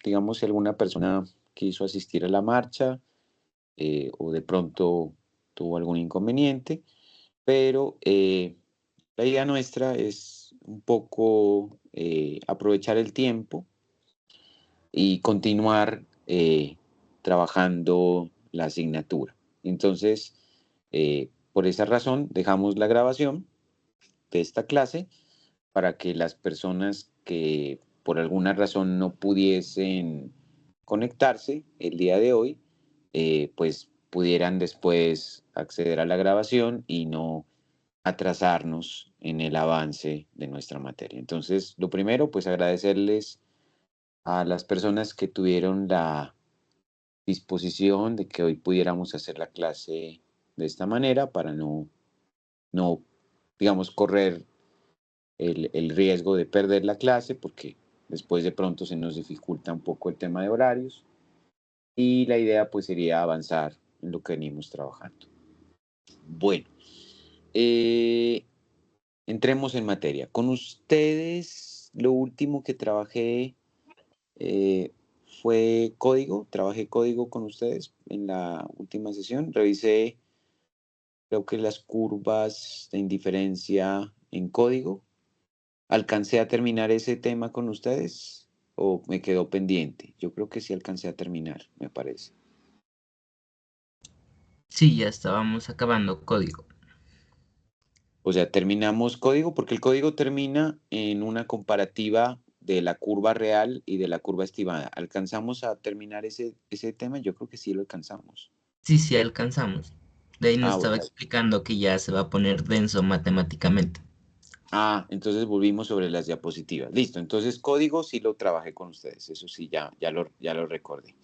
digamos, si alguna persona quiso asistir a la marcha o de pronto tuvo algún inconveniente, pero la idea nuestra es un poco aprovechar el tiempo y continuar trabajando la asignatura. Entonces, por esa razón, dejamos la grabación de esta clase para que las personas que por alguna razón no pudiesen conectarse el día de hoy, pues pudieran después acceder a la grabación y no atrasarnos en el avance de nuestra materia. Entonces, lo primero, pues agradecerles a las personas que tuvieron la disposición de que hoy pudiéramos hacer la clase de esta manera para no digamos, correr el riesgo de perder la clase porque después de pronto se nos dificulta un poco el tema de horarios y la idea pues sería avanzar en lo que venimos trabajando. Bueno, eh, entremos en materia. Con ustedes, lo último que trabajé eh, fue código. Trabajé código con ustedes en la última sesión. Revisé, creo que las curvas de indiferencia en código. ¿Alcancé a terminar ese tema con ustedes o me quedó pendiente? Yo creo que sí alcancé a terminar, me parece. Sí, ya estábamos acabando código. O sea, terminamos código porque el código termina en una comparativa de la curva real y de la curva estimada. ¿Alcanzamos a terminar ese tema? Yo creo que sí lo alcanzamos. Sí, sí, alcanzamos. De ahí nos Ah, estaba bueno. explicando que ya se va a poner denso matemáticamente. Ah, entonces volvimos sobre las diapositivas. Listo, entonces código sí lo trabajé con ustedes. Eso sí, ya lo recordé.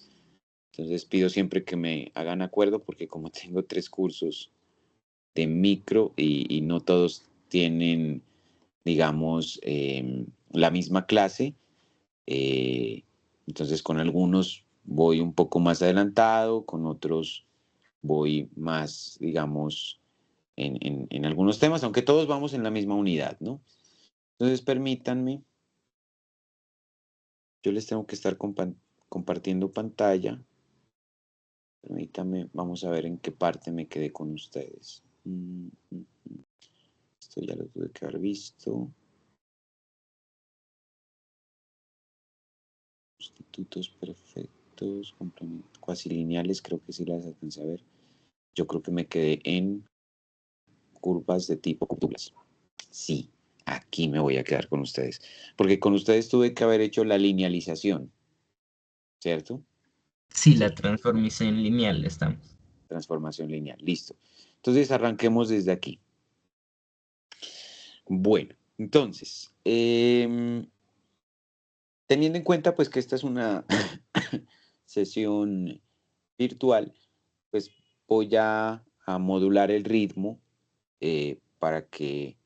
Entonces pido siempre que me hagan acuerdo porque como tengo 3 cursos de micro y no todos tienen, digamos, la misma clase. eh, entonces con algunos voy un poco más adelantado, con otros voy más, digamos, en algunos temas, aunque todos vamos en la misma unidad, ¿no? Entonces permítanme, yo les tengo que estar compartiendo pantalla. Permítanme, vamos a ver en qué parte me quedé con ustedes. Esto ya lo tuve que haber visto. Sustitutos perfectos, complementos, cuasi lineales, creo que sí las alcancé a ver. Yo creo que me quedé en curvas de tipo Douglas. Sí, aquí me voy a quedar con ustedes. Porque con ustedes tuve que haber hecho la linealización, ¿cierto? Sí, la Sí, transformación lineal estamos. transformación lineal. Listo. Entonces arranquemos desde aquí. Bueno, entonces, teniendo en cuenta pues que esta es una sesión virtual, pues voy a modular el ritmo para que,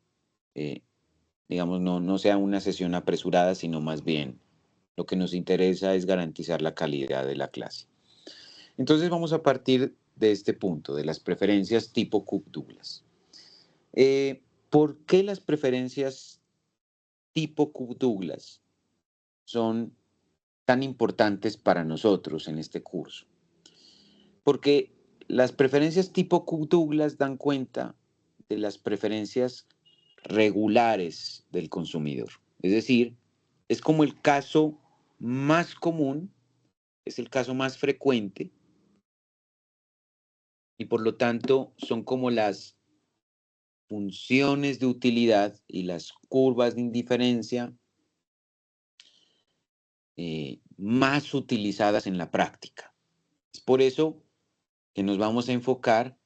eh, digamos, no sea una sesión apresurada, sino más bien lo que nos interesa es garantizar la calidad de la clase. Entonces vamos a partir de este punto, de las preferencias tipo Cook-Douglas. ¿Por qué las preferencias tipo Cook-Douglas son tan importantes para nosotros en este curso? Porque las preferencias tipo Cook-Douglas dan cuenta de las preferencias regulares del consumidor. Es decir, es como el caso más común, es el caso más frecuente y por lo tanto son como las funciones de utilidad y las curvas de indiferencia más utilizadas en la práctica. Es por eso que nos vamos a enfocar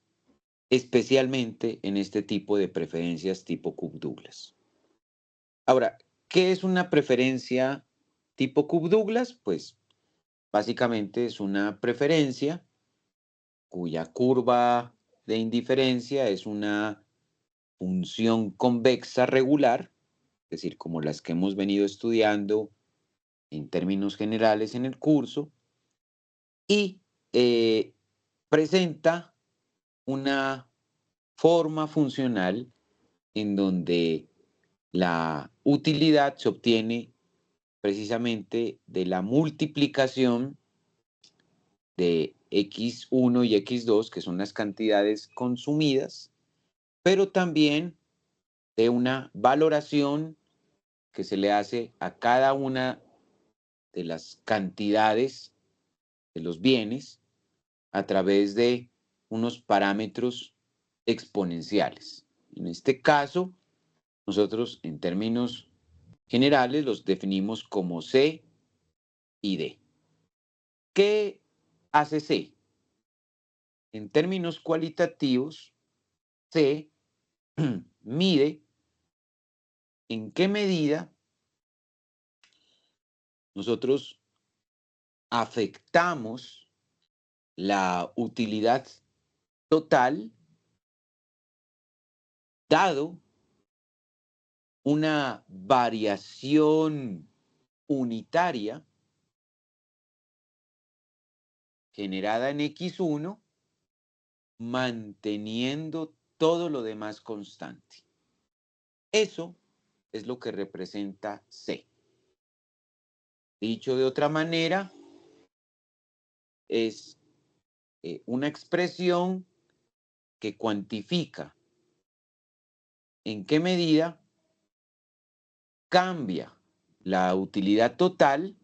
especialmente en este tipo de preferencias tipo Cook-Douglas. Ahora, ¿qué es una preferencia tipo Cook-Douglas? Pues básicamente es una preferencia cuya curva de indiferencia es una función convexa regular, es decir, como las que hemos venido estudiando en términos generales en el curso, y presenta una forma funcional en donde la utilidad se obtiene precisamente de la multiplicación de X1 y X2, que son las cantidades consumidas, pero también de una valoración que se le hace a cada una de las cantidades de los bienes a través de unos parámetros exponenciales. En este caso, nosotros en términos generales los definimos como C y D. ¿Qué hace C? En términos cualitativos, C mide en qué medida nosotros afectamos la utilidad total dado una variación unitaria generada en X1, manteniendo todo lo demás constante. Eso es lo que representa C. Dicho de otra manera, es una expresión que cuantifica en qué medida cambia la utilidad total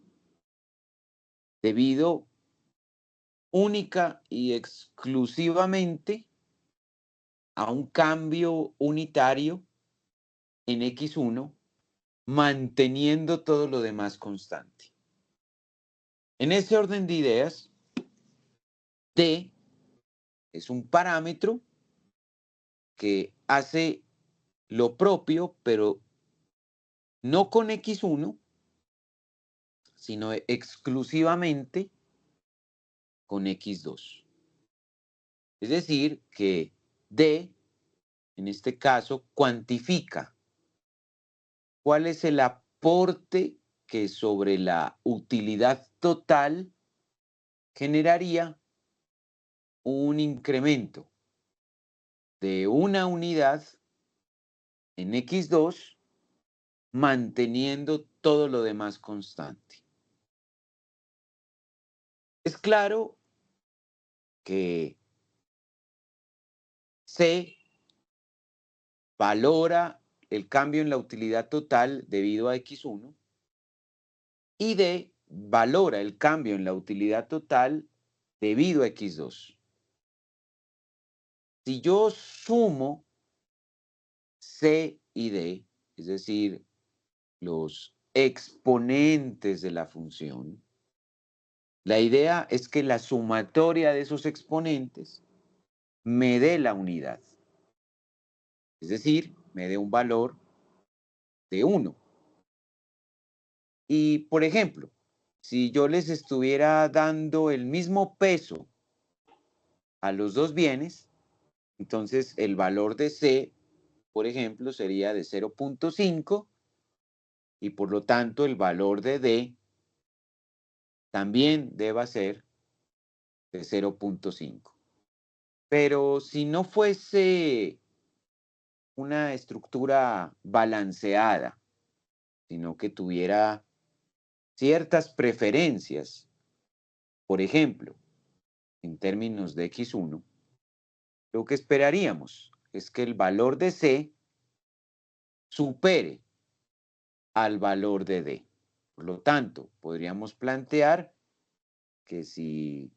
debido única y exclusivamente a un cambio unitario en X1, manteniendo todo lo demás constante. En ese orden de ideas, D es un parámetro que hace lo propio, pero no con X1, sino exclusivamente con X2. Es decir, que D, en este caso, cuantifica cuál es el aporte que sobre la utilidad total generaría un incremento de una unidad en X2, manteniendo todo lo demás constante. Es claro que C valora el cambio en la utilidad total debido a X1 y D valora el cambio en la utilidad total debido a X2. Si yo sumo C y D, es decir, los exponentes de la función, la idea es que la sumatoria de esos exponentes me dé la unidad. Es decir, me dé un valor de 1. Y, por ejemplo, si yo les estuviera dando el mismo peso a los dos bienes, entonces el valor de C, por ejemplo, sería de 0.5 y por lo tanto el valor de D también deba ser de 0.5. Pero si no fuese una estructura balanceada, sino que tuviera ciertas preferencias, por ejemplo, en términos de X1, lo que esperaríamos es que el valor de C supere al valor de D. Por lo tanto, podríamos plantear que si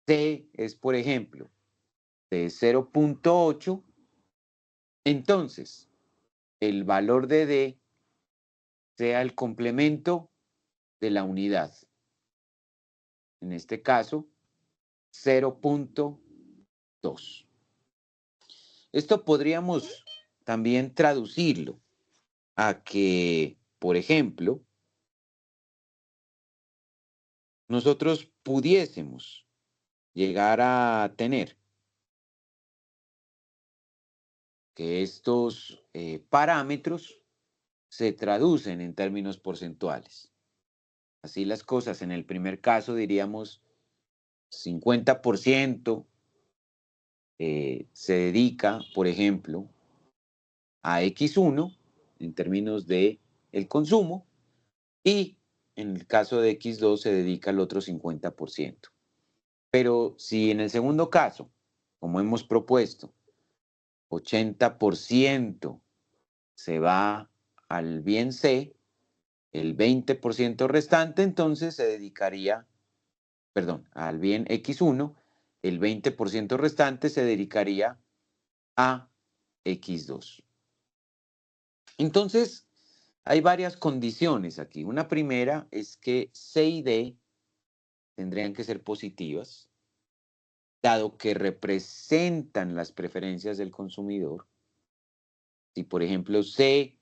C es, por ejemplo, de 0.8, entonces el valor de D sea el complemento de la unidad. En este caso, 0.2. Esto podríamos también traducirlo a que, por ejemplo, nosotros pudiésemos llegar a tener que estos parámetros se traducen en términos porcentuales. Así las cosas, en el primer caso diríamos 50% se dedica, por ejemplo, a X1 en términos de el consumo Y en el caso de X2 se dedica al otro 50%. Pero si en el segundo caso, como hemos propuesto, 80% se va al bien C, el 20% restante entonces se dedicaría, perdón, al bien X1, el 20% restante se dedicaría a X2. Entonces, hay varias condiciones aquí. Una primera es que C y D tendrían que ser positivas, dado que representan las preferencias del consumidor. Si, por ejemplo, C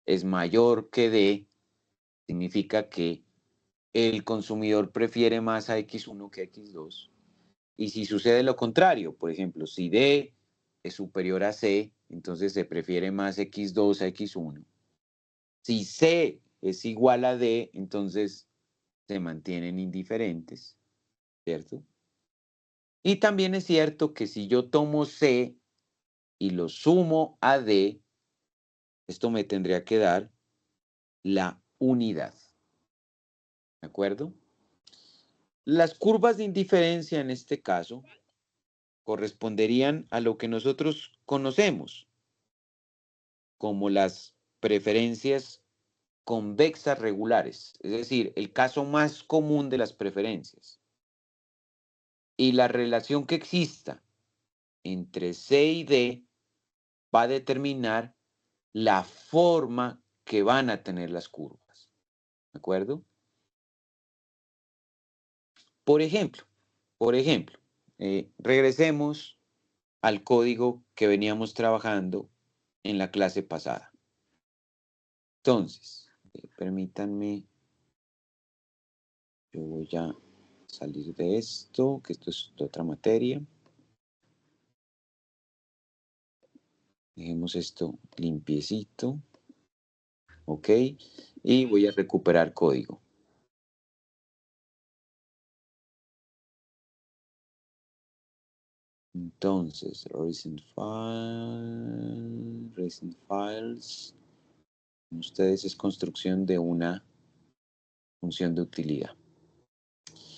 es mayor que D, significa que el consumidor prefiere más a X1 que a X2. Y si sucede lo contrario, por ejemplo, si D es superior a C, entonces se prefiere más X2 a X1. Si C es igual a D, entonces se mantienen indiferentes, ¿cierto? Y también es cierto que si yo tomo C y lo sumo a D, esto me tendría que dar la unidad, ¿de acuerdo? Las curvas de indiferencia en este caso corresponderían a lo que nosotros conocemos como las preferencias convexas regulares, es decir, el caso más común de las preferencias. Y la relación que exista entre C y D va a determinar la forma que van a tener las curvas, ¿de acuerdo? Por ejemplo, por ejemplo, regresemos al código que veníamos trabajando en la clase pasada. Entonces, permítanme, yo voy a salir de esto, que esto es de otra materia. Dejemos esto limpiecito, ¿ok? Y voy a recuperar código. Entonces, recent files, ustedes es construcción de una función de utilidad.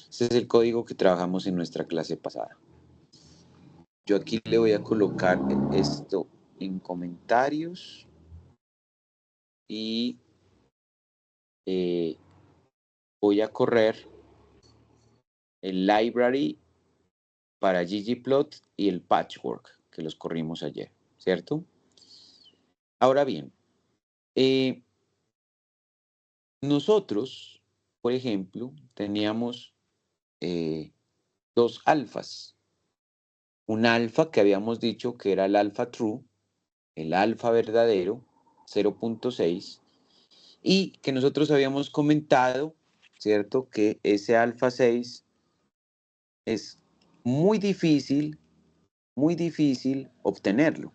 Este es el código que trabajamos en nuestra clase pasada. Yo aquí le voy a colocar esto en comentarios y voy a correr el library para ggplot y el patchwork que los corrimos ayer, ¿cierto? Ahora bien, nosotros, por ejemplo, teníamos dos alfas. Un alfa que habíamos dicho que era el alfa true, el alfa verdadero, 0.6, y que nosotros habíamos comentado, ¿cierto? Que ese alfa 6 es muy difícil obtenerlo.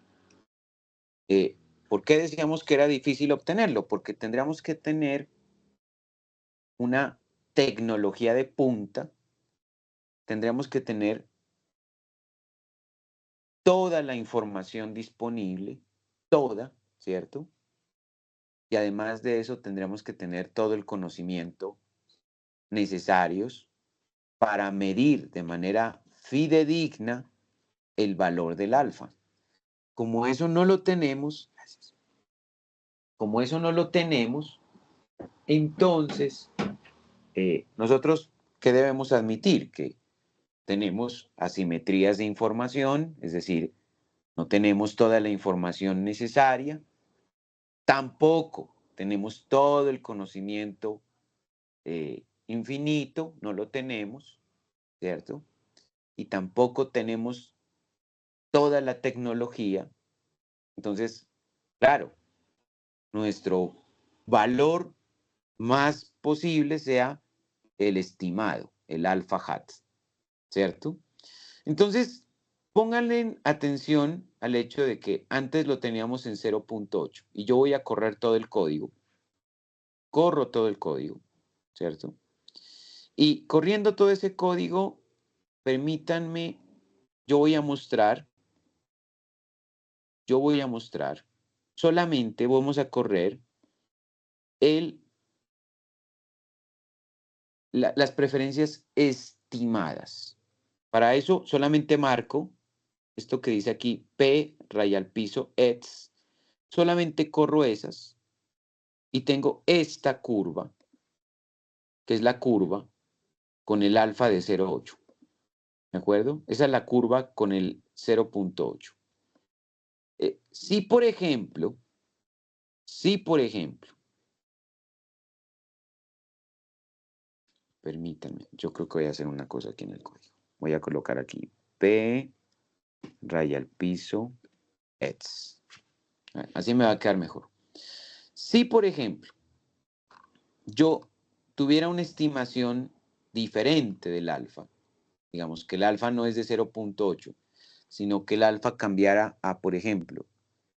¿Por qué decíamos que era difícil obtenerlo? Porque tendríamos que tener una tecnología de punta, tendríamos que tener toda la información disponible, toda, ¿cierto? Y además de eso tendríamos que tener todo el conocimiento necesarios para medir de manera fidedigna el valor del alfa. Como eso no lo tenemos, como eso no lo tenemos, entonces nosotros, ¿qué debemos admitir? Que tenemos asimetrías de información, es decir, no tenemos toda la información necesaria, tampoco tenemos todo el conocimiento infinito, no lo tenemos, ¿cierto? Y tampoco tenemos toda la tecnología. Entonces, claro, nuestro valor más posible sea el estimado, el alfa hat, ¿cierto? Entonces, pónganle atención al hecho de que antes lo teníamos en 0.8 y yo voy a correr todo el código. Corro todo el código, ¿cierto? Y corriendo todo ese código, permítanme, yo voy a mostrar, solamente vamos a correr el las preferencias estimadas. Para eso solamente marco esto que dice aquí, P, raya al piso, ETS. Solamente corro esas y tengo esta curva, que es la curva con el alfa de 0,8. ¿De acuerdo? Esa es la curva con el 0,8. Si por ejemplo, permítanme, yo creo que voy a hacer una cosa aquí en el código. Voy a colocar aquí P, raya al piso, ETS. Así me va a quedar mejor. Si por ejemplo, yo tuviera una estimación diferente del alfa, digamos que el alfa no es de 0,8, sino que el alfa cambiara a, por ejemplo,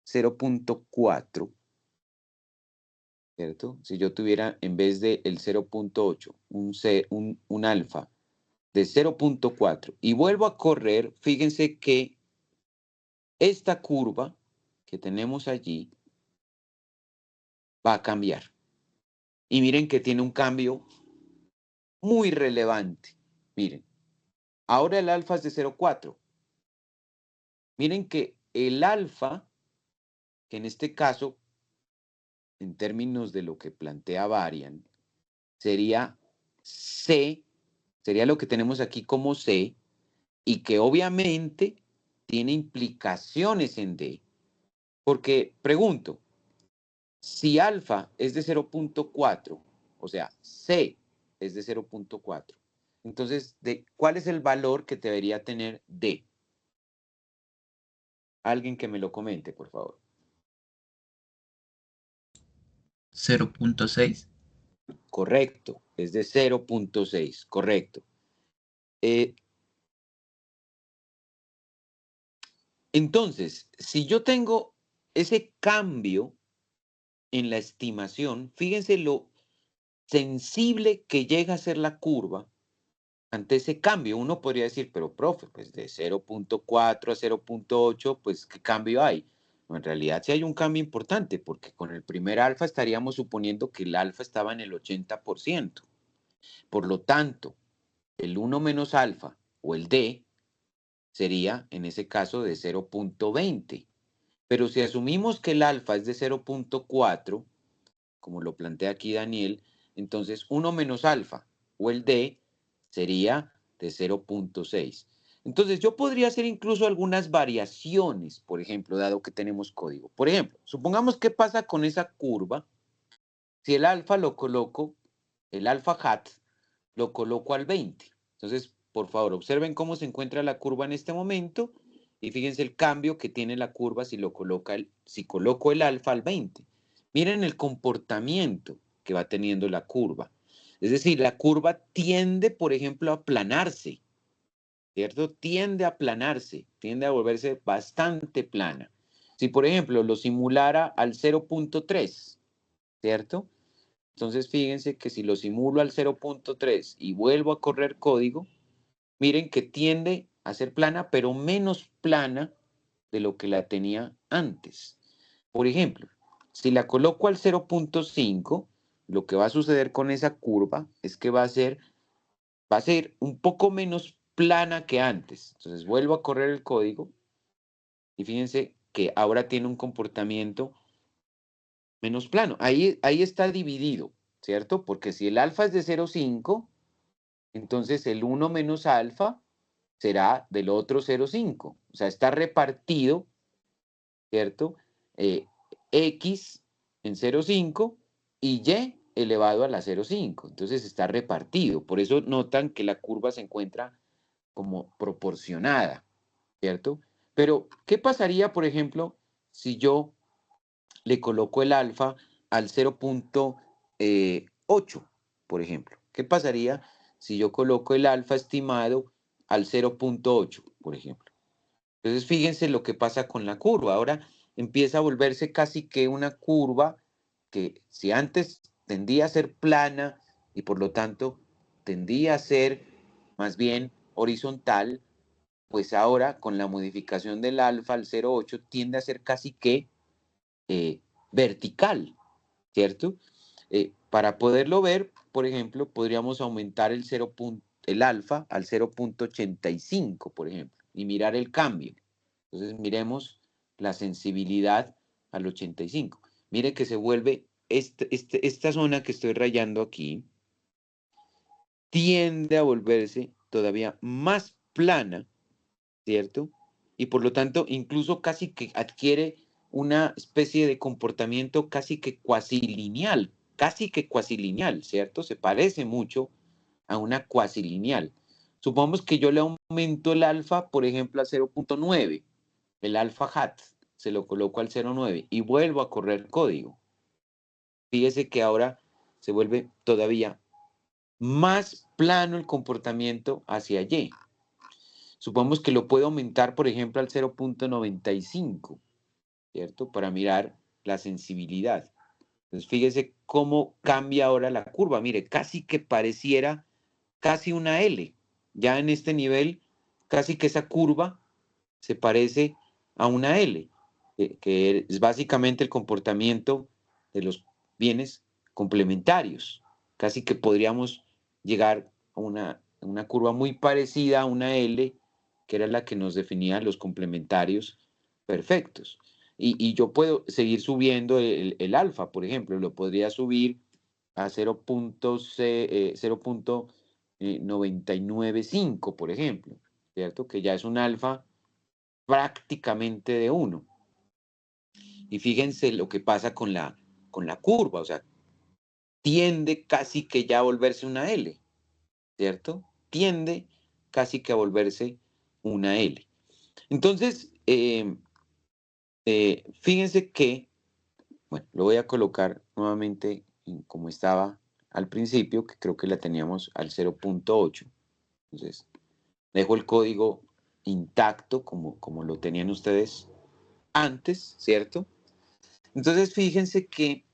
0,4, ¿cierto? Si yo tuviera, en vez del 0,8, un alfa de 0,4 y vuelvo a correr, fíjense que esta curva que tenemos allí va a cambiar. Y miren que tiene un cambio muy relevante. Miren, ahora el alfa es de 0,4. Miren que el alfa, que en este caso, en términos de lo que plantea Varian, sería C, sería lo que tenemos aquí como C, y que obviamente tiene implicaciones en D. Porque, pregunto, si alfa es de 0,4, o sea, C es de 0,4, entonces, ¿cuál es el valor que debería tener D? Alguien que me lo comente, por favor. 0.6. Correcto, es de 0,6, correcto. Entonces, si yo tengo ese cambio en la estimación, fíjense lo sensible que llega a ser la curva ante ese cambio. Uno podría decir, pero profe, pues de 0,4 a 0,8, pues ¿qué cambio hay? No, en realidad sí hay un cambio importante, porque con el primer alfa estaríamos suponiendo que el alfa estaba en el 80%. Por lo tanto, el 1 menos alfa o el D sería en ese caso de 0,20. Pero si asumimos que el alfa es de 0,4, como lo plantea aquí Daniel, entonces 1 menos alfa o el D sería de 0,6. Entonces yo podría hacer incluso algunas variaciones, por ejemplo, dado que tenemos código. Por ejemplo, supongamos qué pasa con esa curva si el alfa lo coloco, el alfa hat, lo coloco al 20. Entonces, por favor, observen cómo se encuentra la curva en este momento y fíjense el cambio que tiene la curva si coloco el alfa al 20. Miren el comportamiento que va teniendo la curva. Es decir, la curva tiende, por ejemplo, a aplanarse, ¿cierto? Tiende a aplanarse, tiende a volverse bastante plana. Si, por ejemplo, lo simulara al 0,3, ¿cierto? Entonces, fíjense que si lo simulo al 0,3 y vuelvo a correr código, miren que tiende a ser plana, pero menos plana de lo que la tenía antes. Por ejemplo, si la coloco al 0,5, lo que va a suceder con esa curva es que va a ser un poco menos plana que antes. Entonces, vuelvo a correr el código y fíjense que ahora tiene un comportamiento menos plano. Ahí está dividido, ¿cierto? Porque si el alfa es de 0,5, entonces el 1 menos alfa será del otro 0,5. O sea, está repartido, ¿cierto? X en 0,5 y Y elevado a la 0,5. Entonces está repartido. Por eso notan que la curva se encuentra como proporcionada, ¿cierto? Pero, ¿qué pasaría, por ejemplo, si yo le coloco el alfa al 0,8, por ejemplo? ¿Qué pasaría si yo coloco el alfa estimado al 0,8, por ejemplo? Entonces, fíjense lo que pasa con la curva. Ahora empieza a volverse casi que una curva que si antes tendía a ser plana y por lo tanto tendía a ser más bien horizontal, pues ahora con la modificación del alfa al 0,8 tiende a ser casi que vertical, ¿cierto? Para poderlo ver, por ejemplo, podríamos aumentar el alfa al 0.85, por ejemplo, y mirar el cambio. Entonces, miremos la sensibilidad al 85. Mire que se vuelve esta zona que estoy rayando aquí, tiende a volverse todavía más plana, ¿cierto? Y por lo tanto, incluso casi que adquiere una especie de comportamiento casi que cuasilineal, ¿cierto? Se parece mucho a una cuasilineal. Supongamos que yo le aumento el alfa, por ejemplo, a 0.9, el alfa hat, se lo coloco al 0.9 y vuelvo a correr código. Fíjese que ahora se vuelve todavía más plano el comportamiento hacia Y. Supongamos que lo puedo aumentar, por ejemplo, al 0.95, ¿cierto? Para mirar la sensibilidad. Entonces, fíjese cómo cambia ahora la curva. Mire, casi que pareciera casi una L. Ya en este nivel, casi que esa curva se parece a una L, que es básicamente el comportamiento de los bienes complementarios. Casi que podríamos llegar a una curva muy parecida a una L, que era la que nos definía los complementarios perfectos. Y yo puedo seguir subiendo el alfa, por ejemplo, lo podría subir a 0.995, por ejemplo, ¿cierto? Que ya es un alfa prácticamente de 1. Y fíjense lo que pasa con la curva, o sea, tiende casi que ya a volverse una L, ¿cierto? Tiende casi que a volverse una L. Entonces, fíjense que, bueno, lo voy a colocar nuevamente como estaba al principio, que creo que la teníamos al 0.8. Entonces, dejo el código intacto como lo tenían ustedes antes, ¿cierto? Entonces, fíjense que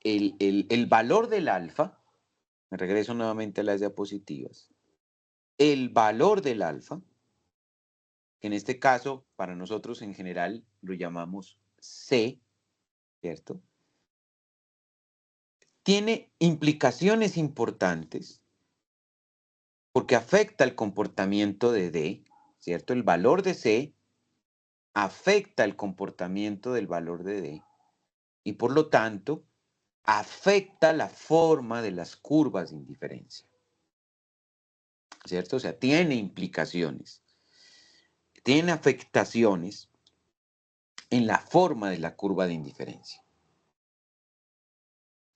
el valor del alfa, me regreso nuevamente a las diapositivas, el valor del alfa, que en este caso, para nosotros en general lo llamamos C, ¿cierto? Tiene implicaciones importantes porque afecta el comportamiento de D, ¿cierto? El valor de C afecta el comportamiento del valor de D y por lo tanto afecta la forma de las curvas de indiferencia, ¿cierto? O sea, tiene implicaciones, tiene afectaciones en la forma de la curva de indiferencia.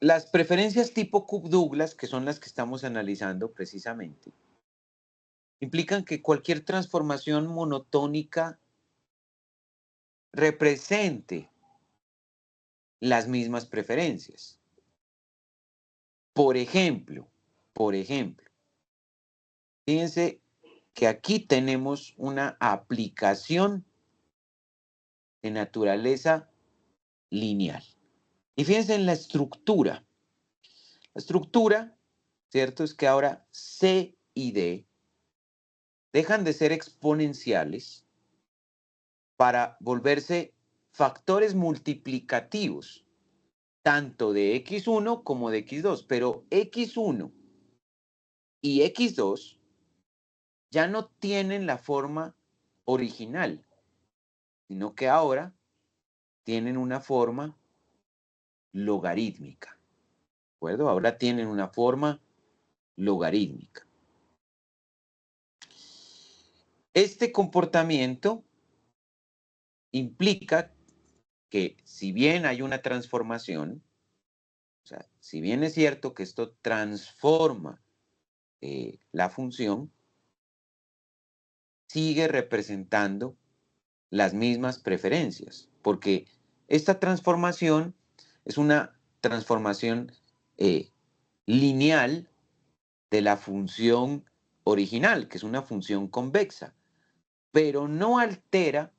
Las preferencias tipo Cobb-Douglas, que son las que estamos analizando precisamente, implican que cualquier transformación monotónica represente las mismas preferencias. Por ejemplo, fíjense que aquí tenemos una aplicación de naturaleza lineal. Y fíjense en la estructura. La estructura, ¿cierto? Es que ahora C y D dejan de ser exponenciales para volverse factores multiplicativos, tanto de x1 como de x2, pero x1 y x2 ya no tienen la forma original, sino que ahora tienen una forma logarítmica, ¿de acuerdo? Ahora tienen una forma logarítmica. Este comportamiento implica que si bien hay una transformación, o sea, si bien es cierto que esto transforma la función, sigue representando las mismas preferencias, porque esta transformación es una transformación eh, lineal de la función original, que es una función convexa, pero no altera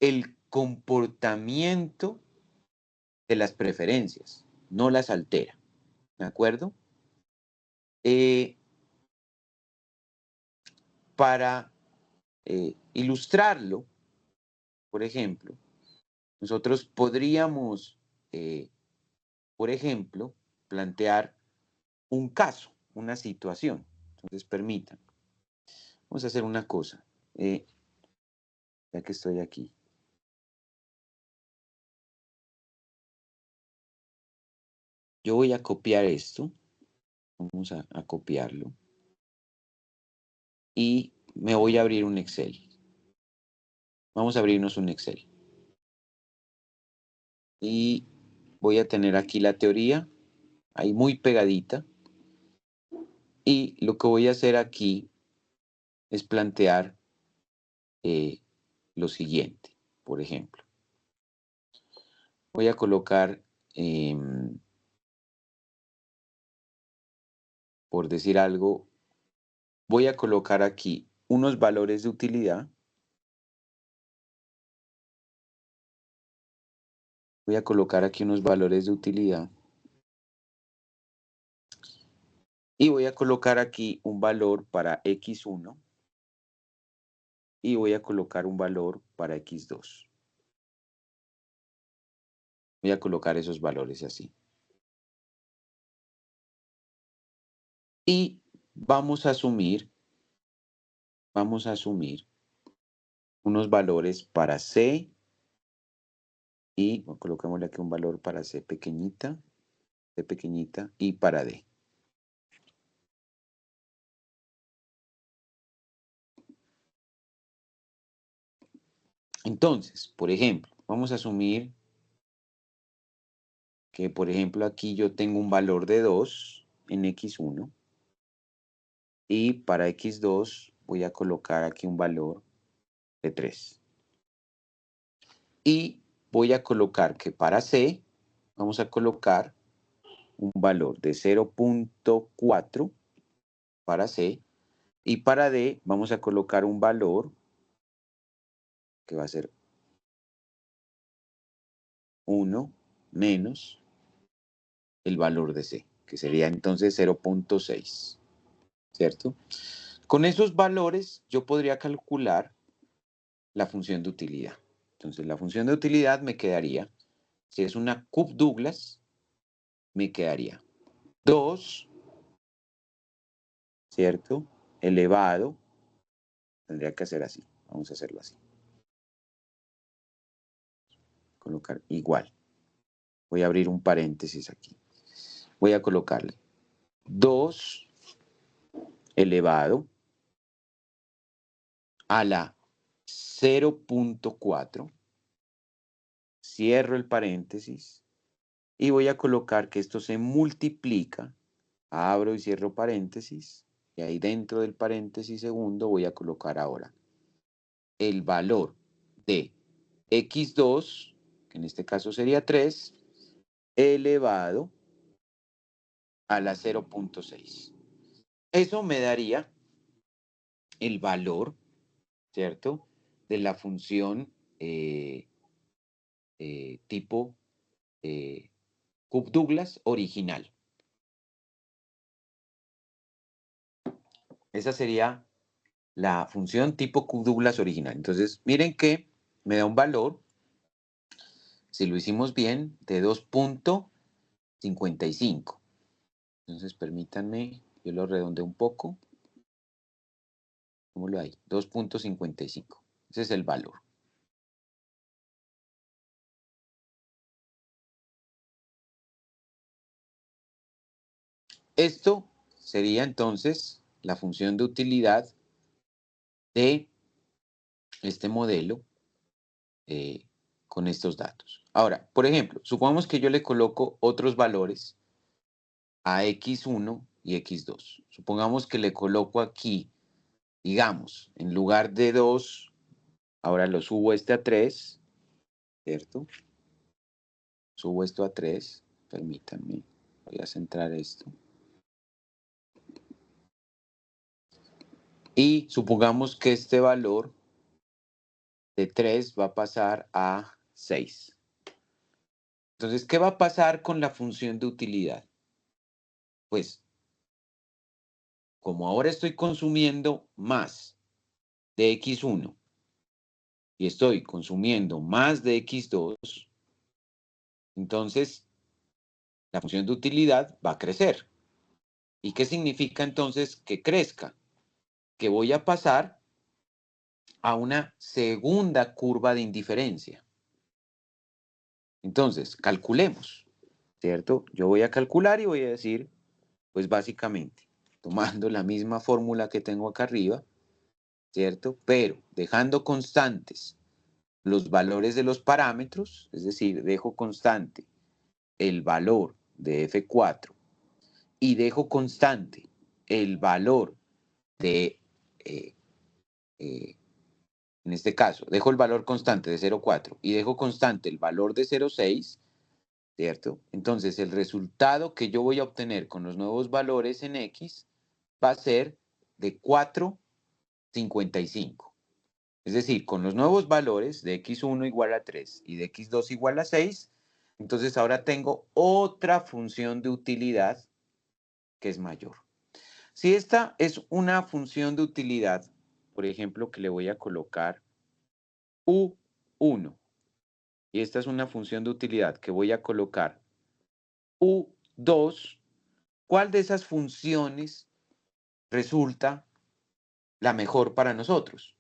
el comportamiento de las preferencias, no las altera, ¿de acuerdo? Eh, para ilustrarlo, por ejemplo, nosotros podríamos, por ejemplo, plantear un caso, una situación. Entonces, permitan. Vamos a hacer una cosa, ya que estoy aquí. Yo voy a copiar esto. Vamos a copiarlo. Y me voy a abrir un Excel. Vamos a abrirnos un Excel. Y voy a tener aquí la teoría, ahí muy pegadita. Y lo que voy a hacer aquí es plantear lo siguiente, por ejemplo. Voy a colocar, por decir algo, voy a colocar aquí unos valores de utilidad. Voy a colocar aquí unos valores de utilidad. Y voy a colocar aquí un valor para x1. Y voy a colocar un valor para x2. Voy a colocar esos valores así. Y vamos a asumir unos valores para C y colocámosle aquí un valor para C pequeñita y para D. Entonces, por ejemplo, vamos a asumir que, por ejemplo, aquí yo tengo un valor de 2 en x1 y para x2 voy a colocar aquí un valor de 3. Y voy a colocar que para C vamos a colocar un valor de 0.4 para C y para D vamos a colocar un valor que va a ser 1 menos el valor de C, que sería entonces 0.6, ¿cierto? Con esos valores yo podría calcular la función de utilidad. Entonces la función de utilidad me quedaría, si es una Cobb Douglas, me quedaría 2, ¿cierto? Elevado, tendría que hacer así, vamos a hacerlo así. Colocar igual. Voy a abrir un paréntesis aquí. Voy a colocarle 2 elevado a la 0.4. Cierro el paréntesis y voy a colocar que esto se multiplica. Abro y cierro paréntesis. Y ahí dentro del paréntesis segundo voy a colocar ahora el valor de x2, que en este caso sería 3, elevado a la 0.6. Eso me daría el valor, ¿cierto?, de la función tipo Cobb Douglas original. Esa sería la función tipo Cobb Douglas original. Entonces, miren que me da un valor, si lo hicimos bien, de 2.55. Entonces, permítanme, yo lo redondeo un poco. ¿Cómo lo hay? 2.55. Ese es el valor. Esto sería entonces la función de utilidad de este modelo con estos datos. Ahora, por ejemplo, supongamos que yo le coloco otros valores a x1 y x2. Supongamos que le coloco aquí, digamos, en lugar de 2, ahora lo subo este a 3, ¿cierto? Subo esto a 3, permítanme, voy a centrar esto. Y supongamos que este valor de 3 va a pasar a 6. Entonces, ¿qué va a pasar con la función de utilidad? Pues, como ahora estoy consumiendo más de x1 y estoy consumiendo más de x2, entonces la función de utilidad va a crecer. ¿Y qué significa entonces que crezca? Que voy a pasar a una segunda curva de indiferencia. Entonces, calculemos, ¿cierto? Yo voy a calcular y voy a decir, pues básicamente, tomando la misma fórmula que tengo acá arriba, ¿cierto? Pero dejando constantes los valores de los parámetros, es decir, dejo constante el valor de F4 y dejo constante el valor de, eh, eh, en este caso, dejo el valor constante de 0,4 y dejo constante el valor de 0,6, ¿cierto? Entonces, el resultado que yo voy a obtener con los nuevos valores en X va a ser de 4,55. Es decir, con los nuevos valores de x1 igual a 3 y de x2 igual a 6, entonces ahora tengo otra función de utilidad que es mayor. Si esta es una función de utilidad, por ejemplo, que le voy a colocar U1, y esta es una función de utilidad que voy a colocar U2, ¿cuál de esas funciones resulta la mejor para nosotros?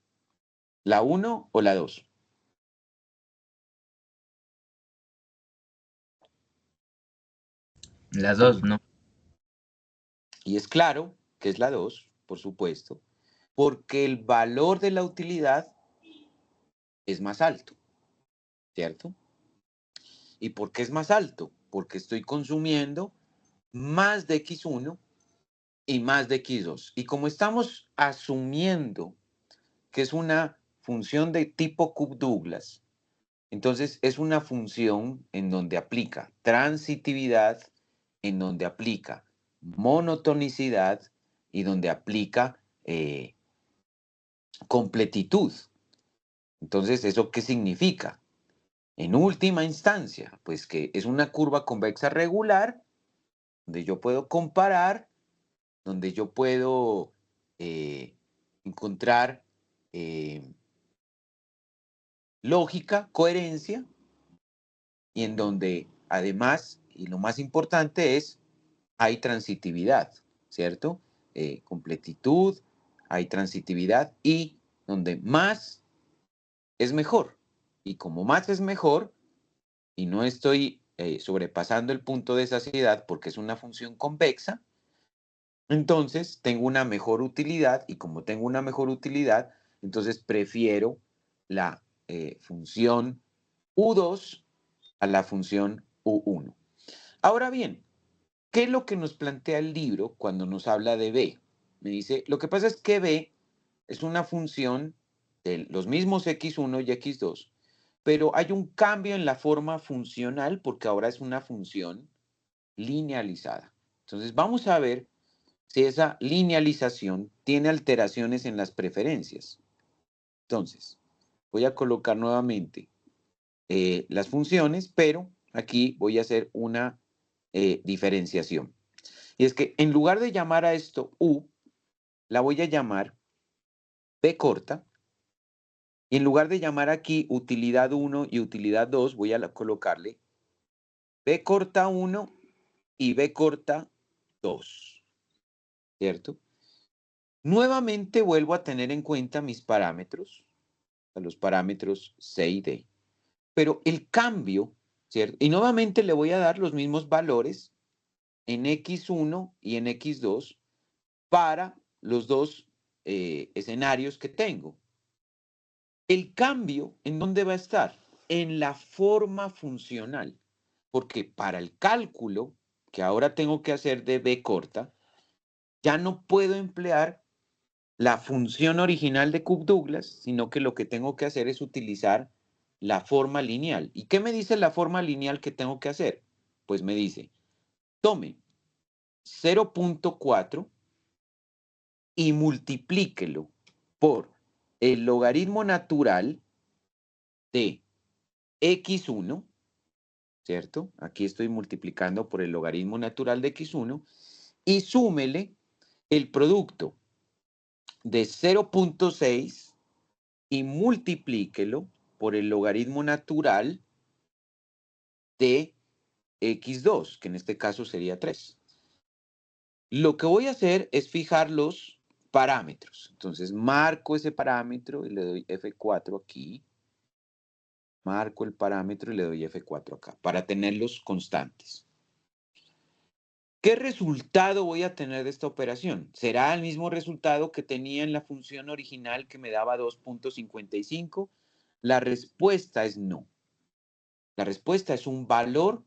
¿La 1 o la 2? Las dos, ¿no? Y es claro que es la 2, por supuesto, porque el valor de la utilidad es más alto, ¿cierto? ¿Y por qué es más alto? Porque estoy consumiendo más de x1 y más de x2. Y como estamos asumiendo que es una función de tipo Cobb-Douglas, entonces es una función en donde aplica transitividad, en donde aplica monotonicidad y donde aplica completitud. Entonces, ¿eso qué significa? En última instancia, pues que es una curva convexa regular, donde yo puedo comparar, donde yo puedo encontrar lógica, coherencia, y en donde además, y lo más importante es, hay transitividad, ¿cierto? Completitud, hay transitividad y donde más es mejor. Y como más es mejor, y no estoy sobrepasando el punto de saciedad porque es una función convexa, entonces tengo una mejor utilidad y como tengo una mejor utilidad, entonces prefiero la función U2 a la función U1. Ahora bien, ¿qué es lo que nos plantea el libro cuando nos habla de B? Me dice, lo que pasa es que B es una función de los mismos x1 y x2, pero hay un cambio en la forma funcional porque ahora es una función linealizada. Entonces vamos a ver si esa linealización tiene alteraciones en las preferencias. Entonces, voy a colocar nuevamente las funciones, pero aquí voy a hacer una diferenciación. Y es que en lugar de llamar a esto U, la voy a llamar B corta. Y en lugar de llamar aquí utilidad 1 y utilidad 2, voy a colocarle B corta 1 y B corta 2, ¿cierto? Nuevamente vuelvo a tener en cuenta mis parámetros, los parámetros C y D. Pero el cambio, ¿cierto? Y nuevamente le voy a dar los mismos valores en X1 y en X2 para los dos escenarios que tengo. El cambio, ¿en dónde va a estar? En la forma funcional. Porque para el cálculo que ahora tengo que hacer de B corta, ya no puedo emplear la función original de Cobb-Douglas, sino que lo que tengo que hacer es utilizar la forma lineal. ¿Y qué me dice la forma lineal que tengo que hacer? Pues me dice, tome 0,4 y multiplíquelo por el logaritmo natural de x1, ¿cierto? Aquí estoy multiplicando por el logaritmo natural de x1 y súmele el producto de 0,6 y multiplíquelo por el logaritmo natural de x2, que en este caso sería 3. Lo que voy a hacer es fijar los parámetros. Entonces marco ese parámetro y le doy F4 aquí. Marco el parámetro y le doy F4 acá para tenerlos constantes. ¿Qué resultado voy a tener de esta operación? ¿Será el mismo resultado que tenía en la función original que me daba 2.55? La respuesta es no. La respuesta es un valor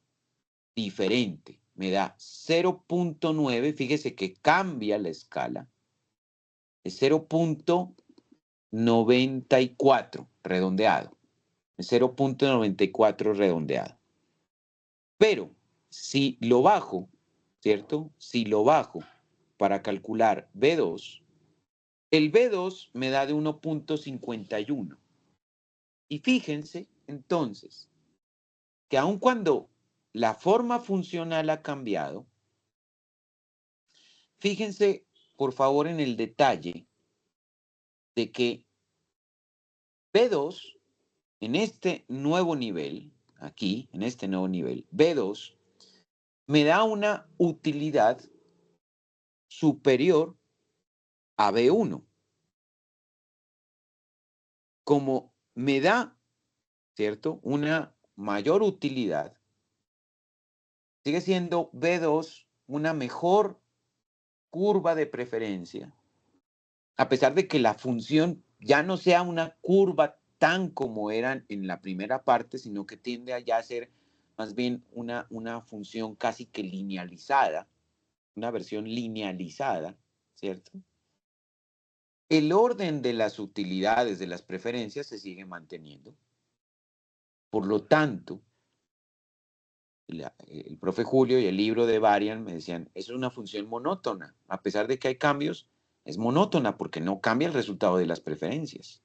diferente. Me da 0.9. Fíjese que cambia la escala. Es 0.94 redondeado. Es 0.94 redondeado. Pero si lo bajo, ¿cierto? Si lo bajo para calcular B2, el B2 me da de 1.51. Y fíjense, entonces, que aun cuando la forma funcional ha cambiado, fíjense, por favor, en el detalle de que B2, en este nuevo nivel, aquí, en este nuevo nivel, B2, me da una utilidad superior a B1. Como me da, ¿cierto?, una mayor utilidad, sigue siendo B2 una mejor curva de preferencia, a pesar de que la función ya no sea una curva tan como eran en la primera parte, sino que tiende a ya ser más bien una función casi que linealizada, una versión linealizada, ¿cierto? El orden de las utilidades de las preferencias se sigue manteniendo. Por lo tanto, el profe Julio y el libro de Varian me decían, es una función monótona. A pesar de que hay cambios, es monótona porque no cambia el resultado de las preferencias.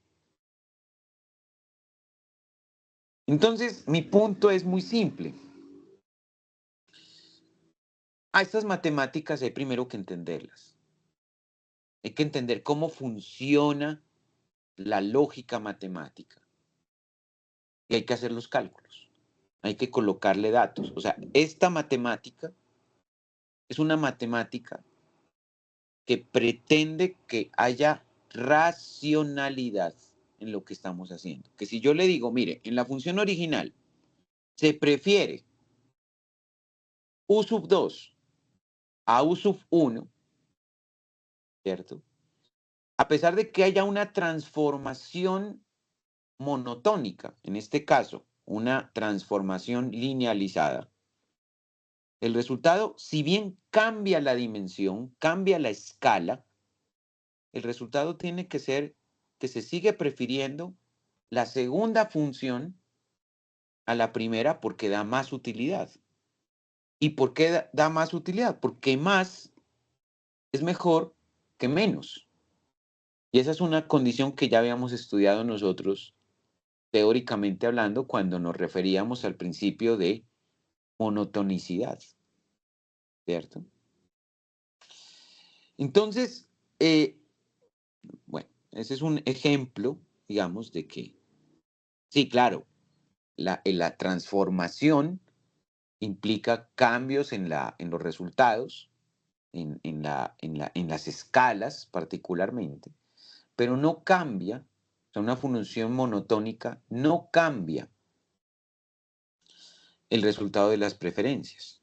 Entonces, mi punto es muy simple. A estas matemáticas hay primero que entenderlas. Hay que entender cómo funciona la lógica matemática. Y hay que hacer los cálculos. Hay que colocarle datos. O sea, esta matemática es una matemática que pretende que haya racionalidad en lo que estamos haciendo. Que si yo le digo, mire, en la función original se prefiere U sub 2 a U sub 1, ¿cierto? A pesar de que haya una transformación monotónica, en este caso, una transformación linealizada, el resultado, si bien cambia la dimensión, cambia la escala, el resultado tiene que ser que se sigue prefiriendo la segunda función a la primera porque da más utilidad. ¿Y por qué da más utilidad? Porque más es mejor que menos. Y esa es una condición que ya habíamos estudiado nosotros teóricamente hablando cuando nos referíamos al principio de monotonicidad, ¿cierto? Entonces, bueno, ese es un ejemplo, digamos, de que, sí, claro, la transformación implica cambios en los resultados, en las escalas particularmente, pero no cambia, o sea, una función monotónica no cambia el resultado de las preferencias.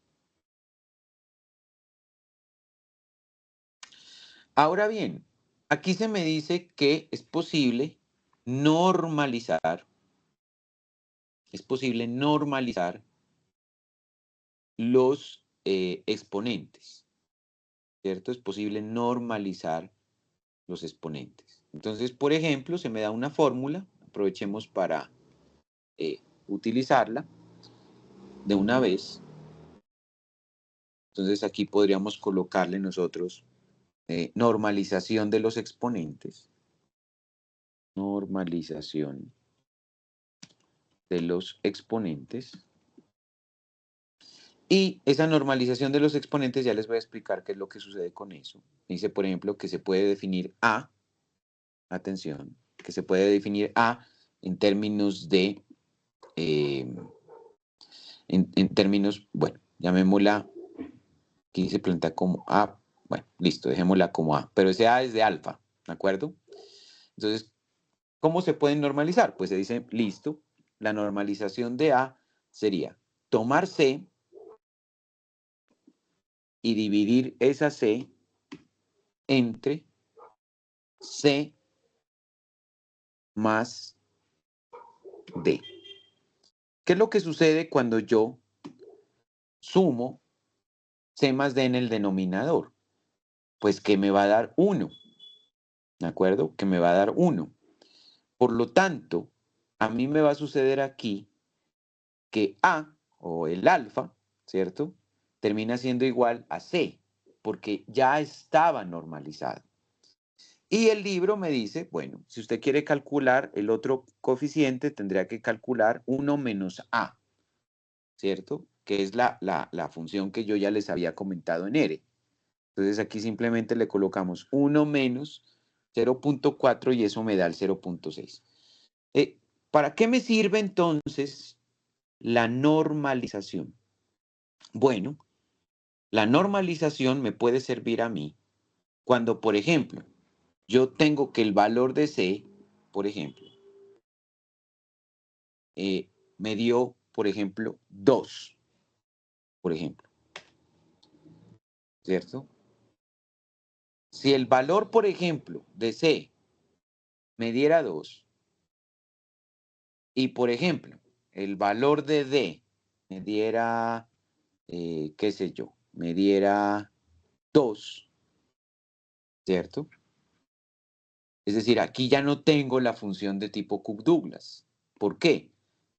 Ahora bien, aquí se me dice que es posible normalizar los exponentes, ¿cierto? Es posible normalizar los exponentes. Entonces, por ejemplo, se me da una fórmula, aprovechemos para utilizarla de una vez. Entonces, aquí podríamos colocarle nosotros normalización de los exponentes. Normalización de los exponentes. Y esa normalización de los exponentes, ya les voy a explicar qué es lo que sucede con eso. Dice, por ejemplo, que se puede definir A, atención, que se puede definir A en términos de, en términos, bueno, llamémosla, aquí se plantea como A, bueno, listo, dejémosla como A, pero ese A es de alfa, ¿de acuerdo? Entonces, ¿cómo se pueden normalizar? Pues se dice, listo, la normalización de A sería tomar C y dividir esa C entre C más D. ¿Qué es lo que sucede cuando yo sumo C más D en el denominador? Pues que me va a dar 1, ¿de acuerdo? Que me va a dar 1. Por lo tanto, a mí me va a suceder aquí que A, o el alfa, ¿cierto? Termina siendo igual a C, porque ya estaba normalizado. Y el libro me dice, bueno, si usted quiere calcular el otro coeficiente, tendría que calcular 1 menos A, ¿cierto? Que es la función que yo ya les había comentado en R. Entonces aquí simplemente le colocamos 1 menos 0.4 y eso me da el 0.6. ¿Para qué me sirve entonces la normalización? Bueno, la normalización me puede servir a mí cuando, por ejemplo, yo tengo que el valor de C, por ejemplo, me dio, por ejemplo, 2, por ejemplo, ¿cierto? Si el valor, por ejemplo, de C me diera 2 y, por ejemplo, el valor de D me diera, qué sé yo, me diera 2, ¿cierto? Es decir, aquí ya no tengo la función de tipo Cook-Douglas. ¿Por qué?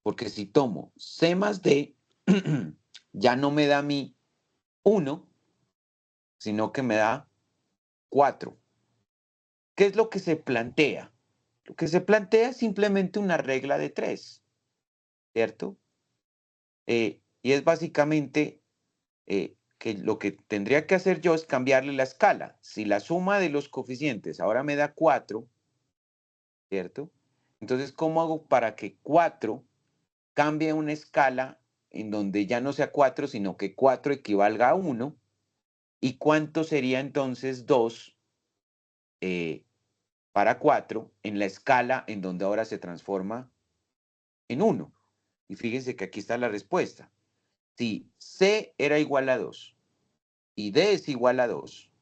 Porque si tomo C más D, ya no me da a mí 1, sino que me da 4. ¿Qué es lo que se plantea? Lo que se plantea es simplemente una regla de 3, ¿cierto? Y es básicamente que lo que tendría que hacer yo es cambiarle la escala. Si la suma de los coeficientes ahora me da 4, ¿cierto? Entonces, ¿cómo hago para que 4 cambie una escala en donde ya no sea 4, sino que 4 equivalga a 1? ¿Y cuánto sería entonces 2 para 4 en la escala en donde ahora se transforma en 1? Y fíjense que aquí está la respuesta. Si C era igual a 2 y D es igual a 2,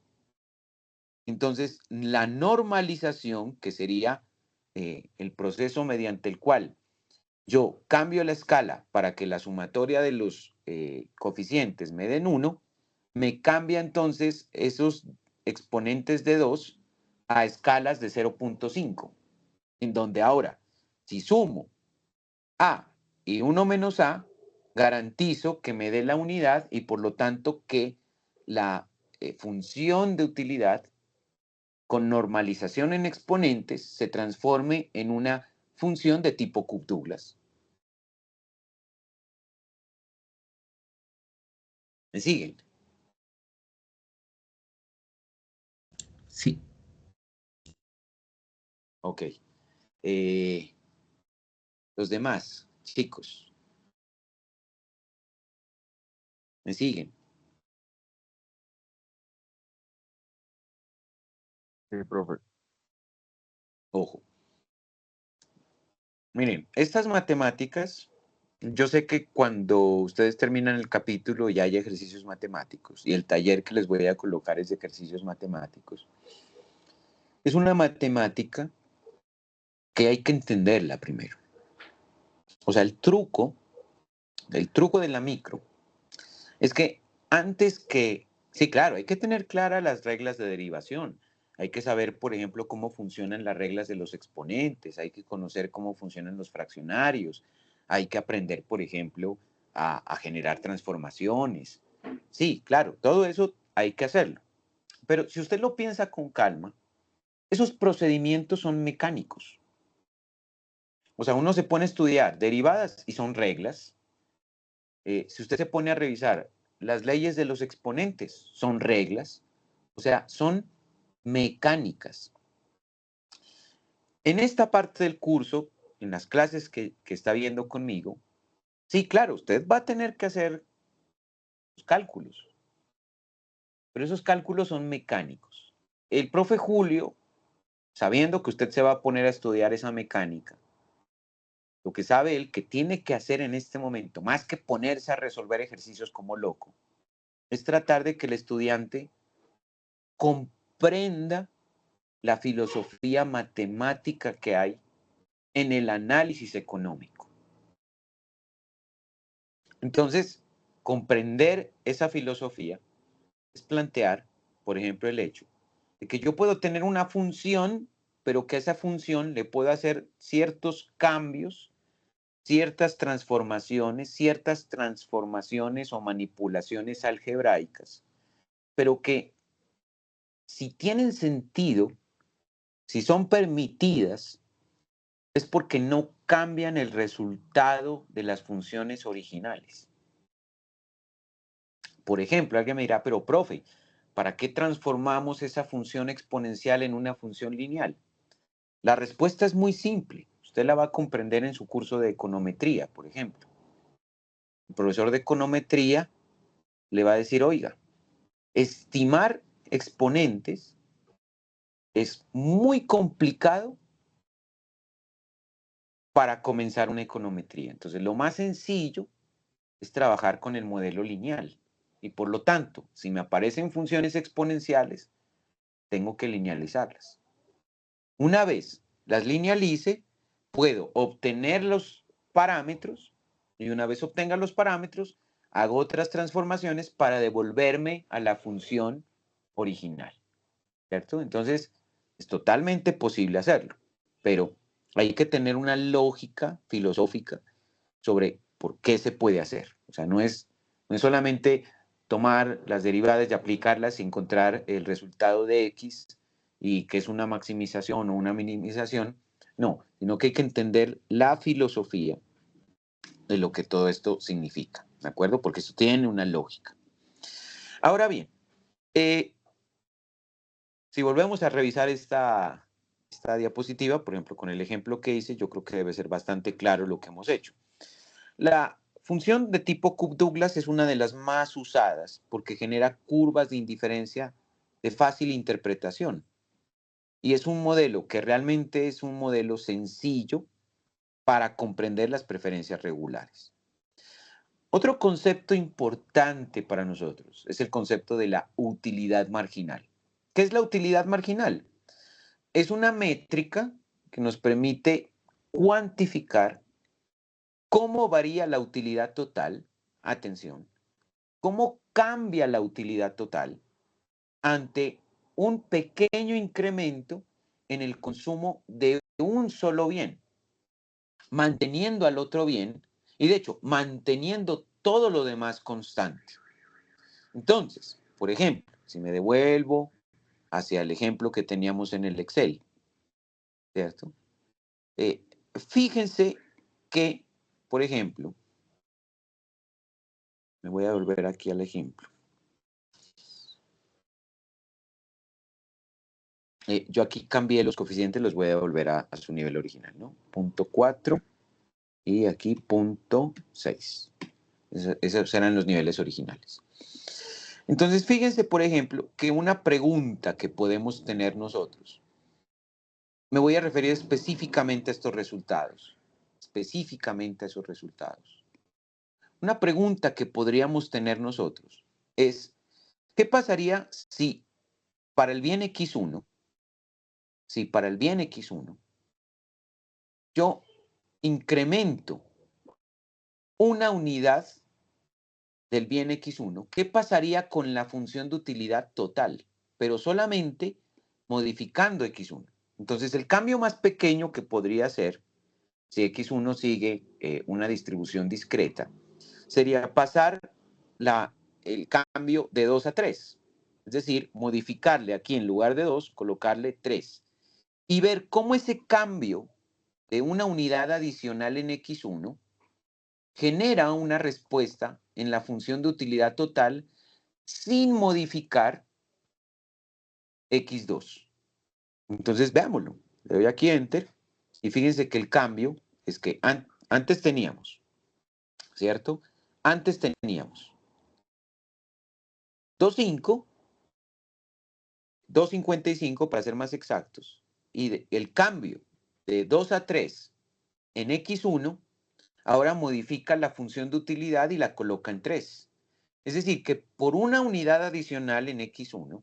entonces la normalización, que sería el proceso mediante el cual yo cambio la escala para que la sumatoria de los coeficientes me den 1, me cambia entonces esos exponentes de 2 a escalas de 0.5, en donde ahora, si sumo A y 1 menos A, garantizo que me dé la unidad y por lo tanto que la función de utilidad con normalización en exponentes se transforme en una función de tipo Cook-Douglas. ¿Me siguen? Sí, Ok. Los demás, chicos, ¿me siguen? Sí, profe. Ojo. Miren, estas matemáticas, yo sé que cuando ustedes terminan el capítulo ya hay ejercicios matemáticos y el taller que les voy a colocar es de ejercicios matemáticos. Es una matemática que hay que entenderla primero. O sea, el truco de la micro, es que antes que, sí, claro, hay que tener claras las reglas de derivación. Hay que saber, por ejemplo, cómo funcionan las reglas de los exponentes, hay que conocer cómo funcionan los fraccionarios, hay que aprender, por ejemplo, a generar transformaciones. Sí, claro, todo eso hay que hacerlo. Pero si usted lo piensa con calma, esos procedimientos son mecánicos. O sea, uno se pone a estudiar derivadas y son reglas. Si usted se pone a revisar las leyes de los exponentes, son reglas, o sea, son mecánicas. En esta parte del curso, en las clases que está viendo conmigo, sí, claro, usted va a tener que hacer los cálculos, pero esos cálculos son mecánicos. El profe Julio, sabiendo que usted se va a poner a estudiar esa mecánica, lo que sabe él que tiene que hacer en este momento, más que ponerse a resolver ejercicios como loco, es tratar de que el estudiante comprenda la filosofía matemática que hay en el análisis económico. Entonces, comprender esa filosofía es plantear, por ejemplo, el hecho de que yo puedo tener una función, pero que a esa función le puedo hacer ciertos cambios, ciertas transformaciones o manipulaciones algebraicas, pero que si tienen sentido, si son permitidas, es porque no cambian el resultado de las funciones originales. Por ejemplo, alguien me dirá, pero profe, ¿para qué transformamos esa función exponencial en una función lineal? La respuesta es muy simple. Usted la va a comprender en su curso de econometría, por ejemplo. El profesor de econometría le va a decir, oiga, estimar exponentes es muy complicado para comenzar una econometría. Entonces, lo más sencillo es trabajar con el modelo lineal. Y por lo tanto, si me aparecen funciones exponenciales, tengo que linealizarlas. Una vez las linealice, puedo obtener los parámetros y una vez obtenga los parámetros, hago otras transformaciones para devolverme a la función original, ¿cierto? Entonces, es totalmente posible hacerlo, pero hay que tener una lógica filosófica sobre por qué se puede hacer. O sea, no es solamente tomar las derivadas y aplicarlas y encontrar el resultado de X y que es una maximización o una minimización. No, sino que hay que entender la filosofía de lo que todo esto significa, ¿de acuerdo? Porque esto tiene una lógica. Ahora bien, si volvemos a revisar esta diapositiva, por ejemplo, con el ejemplo que hice, yo creo que debe ser bastante claro lo que hemos hecho. La función de tipo Cook-Douglas es una de las más usadas porque genera curvas de indiferencia de fácil interpretación. Y es un modelo que realmente es un modelo sencillo para comprender las preferencias regulares. Otro concepto importante para nosotros es el concepto de la utilidad marginal. ¿Qué es la utilidad marginal? Es una métrica que nos permite cuantificar cómo varía la utilidad total, atención, cómo cambia la utilidad total ante un pequeño incremento en el consumo de un solo bien, manteniendo al otro bien y de hecho manteniendo todo lo demás constante. Entonces, por ejemplo, si me devuelvo hacia el ejemplo que teníamos en el Excel, ¿cierto? Eh, Fíjense que, por ejemplo, me voy a volver aquí al ejemplo. Yo aquí cambié los coeficientes, los voy a devolver a su nivel original, ¿no? 0.4 y aquí 0.6. Esos eran los niveles originales. Entonces, fíjense, por ejemplo, que una pregunta que podemos tener nosotros, me voy a referir específicamente a estos resultados, específicamente a esos resultados. Una pregunta que podríamos tener nosotros es, ¿qué pasaría si para el bien x1, yo incremento una unidad del bien x1, ¿qué pasaría con la función de utilidad total? Pero solamente modificando x1. Entonces, el cambio más pequeño que podría ser, si x1 sigue una distribución discreta, sería pasar el cambio de 2 a 3. Es decir, modificarle aquí en lugar de 2, colocarle 3. Y ver cómo ese cambio de una unidad adicional en x1 genera una respuesta en la función de utilidad total sin modificar x2. Entonces, veámoslo. Le doy aquí Enter Y fíjense que el cambio es que antes teníamos, ¿cierto? Antes teníamos 2.5, 2.55 para ser más exactos, y el cambio de 2 a 3 en X1 ahora modifica la función de utilidad y la coloca en 3. Es decir, que por una unidad adicional en X1,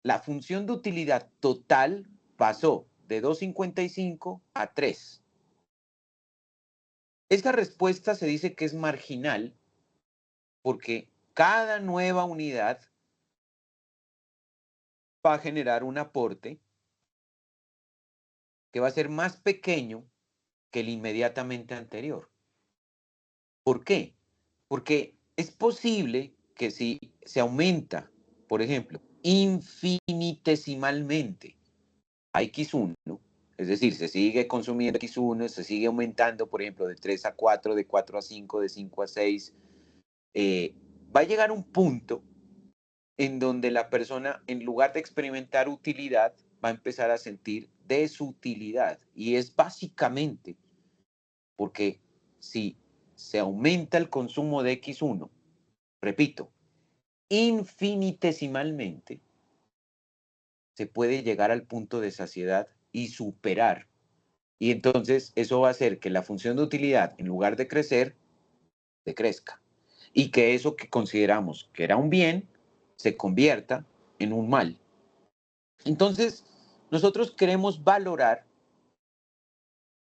la función de utilidad total pasó de 2.55 a 3. Esta respuesta se dice que es marginal porque cada nueva unidad va a generar un aporte que va a ser más pequeño que el inmediatamente anterior. ¿Por qué? Porque es posible que si se aumenta, por ejemplo, infinitesimalmente a X1, es decir, se sigue consumiendo X1, se sigue aumentando, por ejemplo, de 3 a 4, de 4 a 5, de 5 a 6, va a llegar un punto en donde la persona, en lugar de experimentar utilidad, va a empezar a sentir desutilidad. Y es básicamente porque si se aumenta el consumo de X1, repito, infinitesimalmente, se puede llegar al punto de saciedad y superar. Y entonces eso va a hacer que la función de utilidad, en lugar de crecer, decrezca. Y que eso que consideramos que era un bien, se convierta en un mal. Entonces, nosotros queremos valorar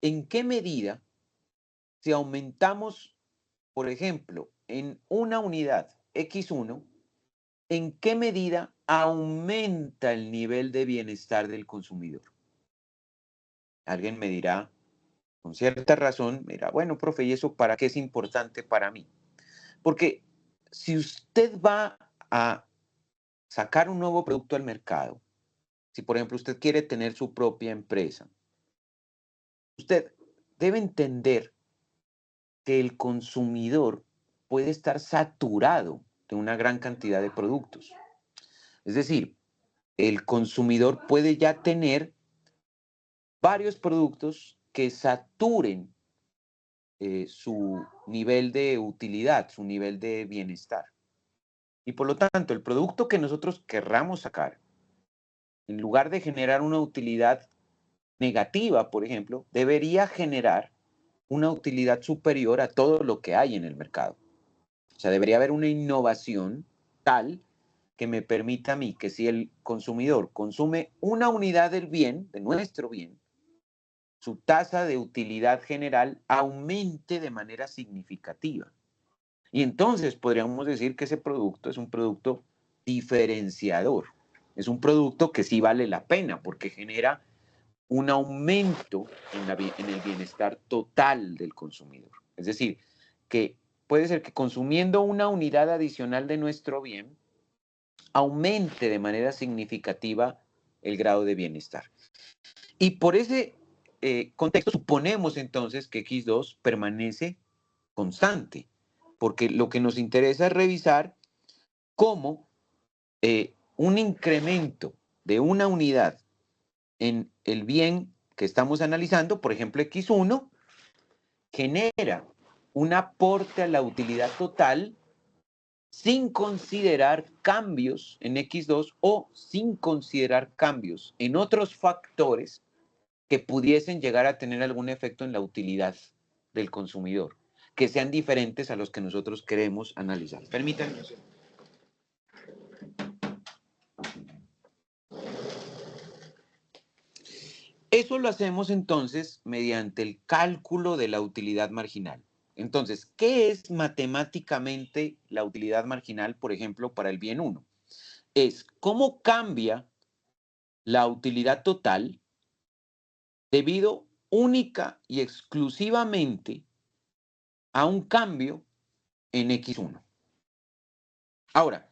en qué medida, si aumentamos, por ejemplo, en una unidad X1, en qué medida aumenta el nivel de bienestar del consumidor. Alguien me dirá, con cierta razón, me dirá, bueno, profe, ¿y eso para qué es importante para mí? Porque si usted va a sacar un nuevo producto al mercado, si por ejemplo usted quiere tener su propia empresa, usted debe entender que el consumidor puede estar saturado de una gran cantidad de productos. Es decir, el consumidor puede ya tener varios productos que saturen su nivel de utilidad, su nivel de bienestar. Y por lo tanto, el producto que nosotros querramos sacar, en lugar de generar una utilidad negativa, por ejemplo, debería generar una utilidad superior a todo lo que hay en el mercado. O sea, debería haber una innovación tal que me permita a mí que si el consumidor consume una unidad del bien, de nuestro bien, su tasa de utilidad general aumente de manera significativa. Y entonces podríamos decir que ese producto es un producto diferenciador. Es un producto que sí vale la pena porque genera un aumento en el bienestar total del consumidor. Es decir, que puede ser que consumiendo una unidad adicional de nuestro bien, aumente de manera significativa el grado de bienestar. Y por ese contexto suponemos entonces que X2 permanece constante, porque lo que nos interesa es revisar cómo un incremento de una unidad en el bien que estamos analizando, por ejemplo X1, genera un aporte a la utilidad total sin considerar cambios en X2 o sin considerar cambios en otros factores que pudiesen llegar a tener algún efecto en la utilidad del consumidor, que sean diferentes a los que nosotros queremos analizar. Permítanme. Eso lo hacemos entonces mediante el cálculo de la utilidad marginal. Entonces, ¿qué es matemáticamente la utilidad marginal, por ejemplo, para el bien 1? Es cómo cambia la utilidad total debido única y exclusivamente a un cambio en X1. Ahora,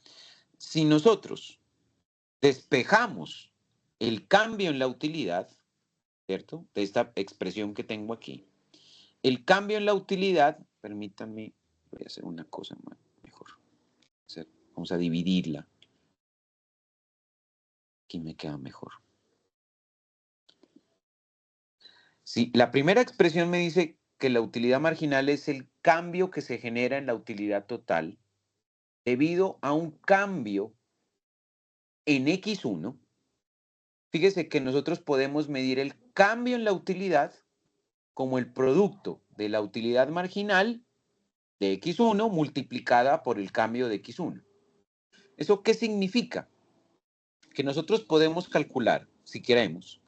si nosotros despejamos el cambio en la utilidad, ¿cierto? De esta expresión que tengo aquí, el cambio en la utilidad, permítanme, voy a hacer una cosa mejor. Vamos a dividirla. Aquí me queda mejor. Sí, la primera expresión me dice que la utilidad marginal es el cambio que se genera en la utilidad total debido a un cambio en X1. Fíjese que nosotros podemos medir el cambio en la utilidad como el producto de la utilidad marginal de X1 multiplicada por el cambio de X1. ¿Eso qué significa? Que nosotros podemos calcular, si queremos,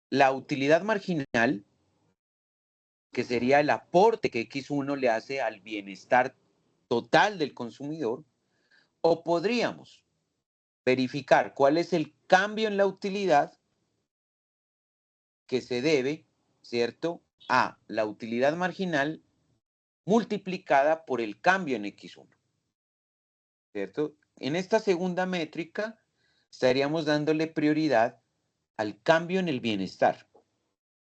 la utilidad marginal, que sería el aporte que X1 le hace al bienestar total del consumidor, o podríamos verificar cuál es el cambio en la utilidad que se debe, ¿cierto?, a la utilidad marginal multiplicada por el cambio en X1, ¿cierto? En esta segunda métrica estaríamos dándole prioridad al cambio en el bienestar,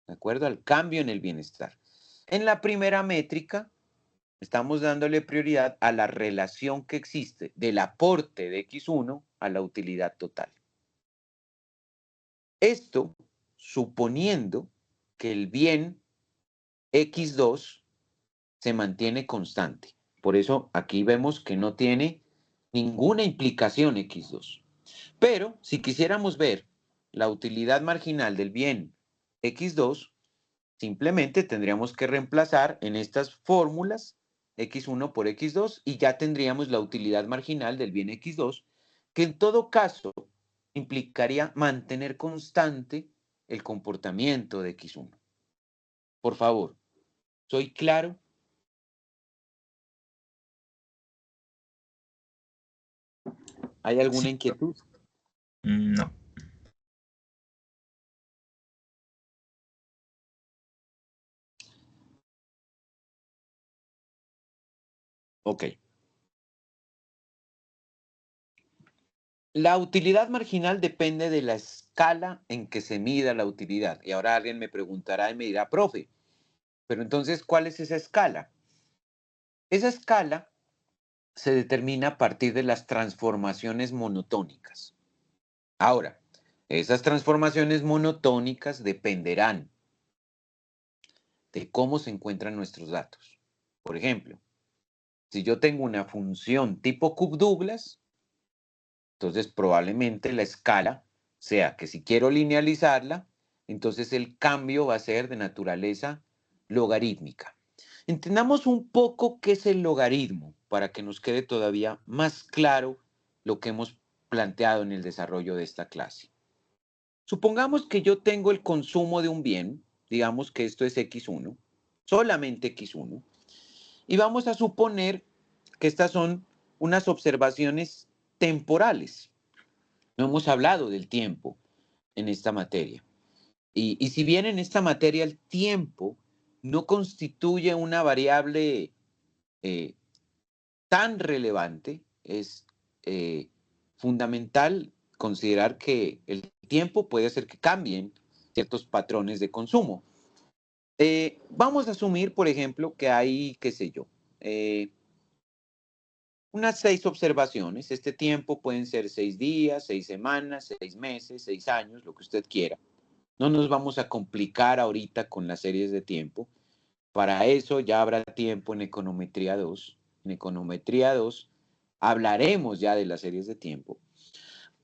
¿de acuerdo? Al cambio en el bienestar. En la primera métrica estamos dándole prioridad a la relación que existe del aporte de X1 a la utilidad total. Esto suponiendo que el bien X2 se mantiene constante. Por eso aquí vemos que no tiene ninguna implicación X2. Pero si quisiéramos ver la utilidad marginal del bien X2, simplemente tendríamos que reemplazar en estas fórmulas X1 por X2 y ya tendríamos la utilidad marginal del bien X2, que en todo caso implicaría mantener constante el comportamiento de X1. Por favor, ¿soy claro? ¿Hay alguna Sí, inquietud? no. Ok. La utilidad marginal depende de la escala en que se mida la utilidad. Y ahora alguien me preguntará y me dirá, profe, pero entonces, ¿cuál es esa escala? Esa escala se determina a partir de las transformaciones monotónicas. Ahora, esas transformaciones monotónicas dependerán de cómo se encuentran nuestros datos. Por ejemplo, si yo tengo una función tipo Cobb-Douglas, entonces probablemente la escala sea que si quiero linealizarla, entonces el cambio va a ser de naturaleza logarítmica. Entendamos un poco qué es el logaritmo para que nos quede todavía más claro lo que hemos planteado en el desarrollo de esta clase. Supongamos que yo tengo el consumo de un bien, digamos que esto es X1, solamente X1, y vamos a suponer que estas son unas observaciones temporales. No hemos hablado del tiempo en esta materia. Y si bien en esta materia el tiempo no constituye una variable eh, tan relevante, es fundamental considerar que el tiempo puede hacer que cambien ciertos patrones de consumo. Vamos a asumir, por ejemplo, que hay, qué sé yo, eh, unas 6 observaciones. Este tiempo pueden ser 6 días, 6 semanas, 6 meses, 6 años, lo que usted quiera. No nos vamos a complicar ahorita con las series de tiempo. Para eso ya habrá tiempo en econometría 2. En econometría 2 hablaremos ya de las series de tiempo.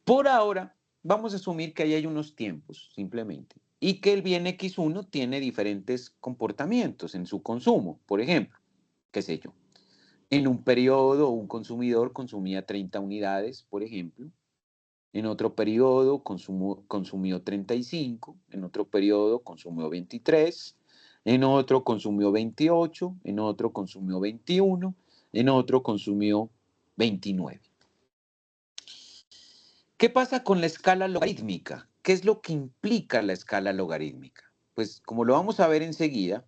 Por ahora, vamos a asumir que ahí hay unos tiempos, simplemente, y que el bien X1 tiene diferentes comportamientos en su consumo. Por ejemplo, qué sé yo, en un periodo un consumidor consumía 30 unidades, por ejemplo. En otro periodo consumió 35, en otro periodo consumió 23, en otro consumió 28, en otro consumió 21, en otro consumió 29. ¿Qué pasa con la escala logarítmica? ¿Qué es lo que implica la escala logarítmica? Pues como lo vamos a ver enseguida,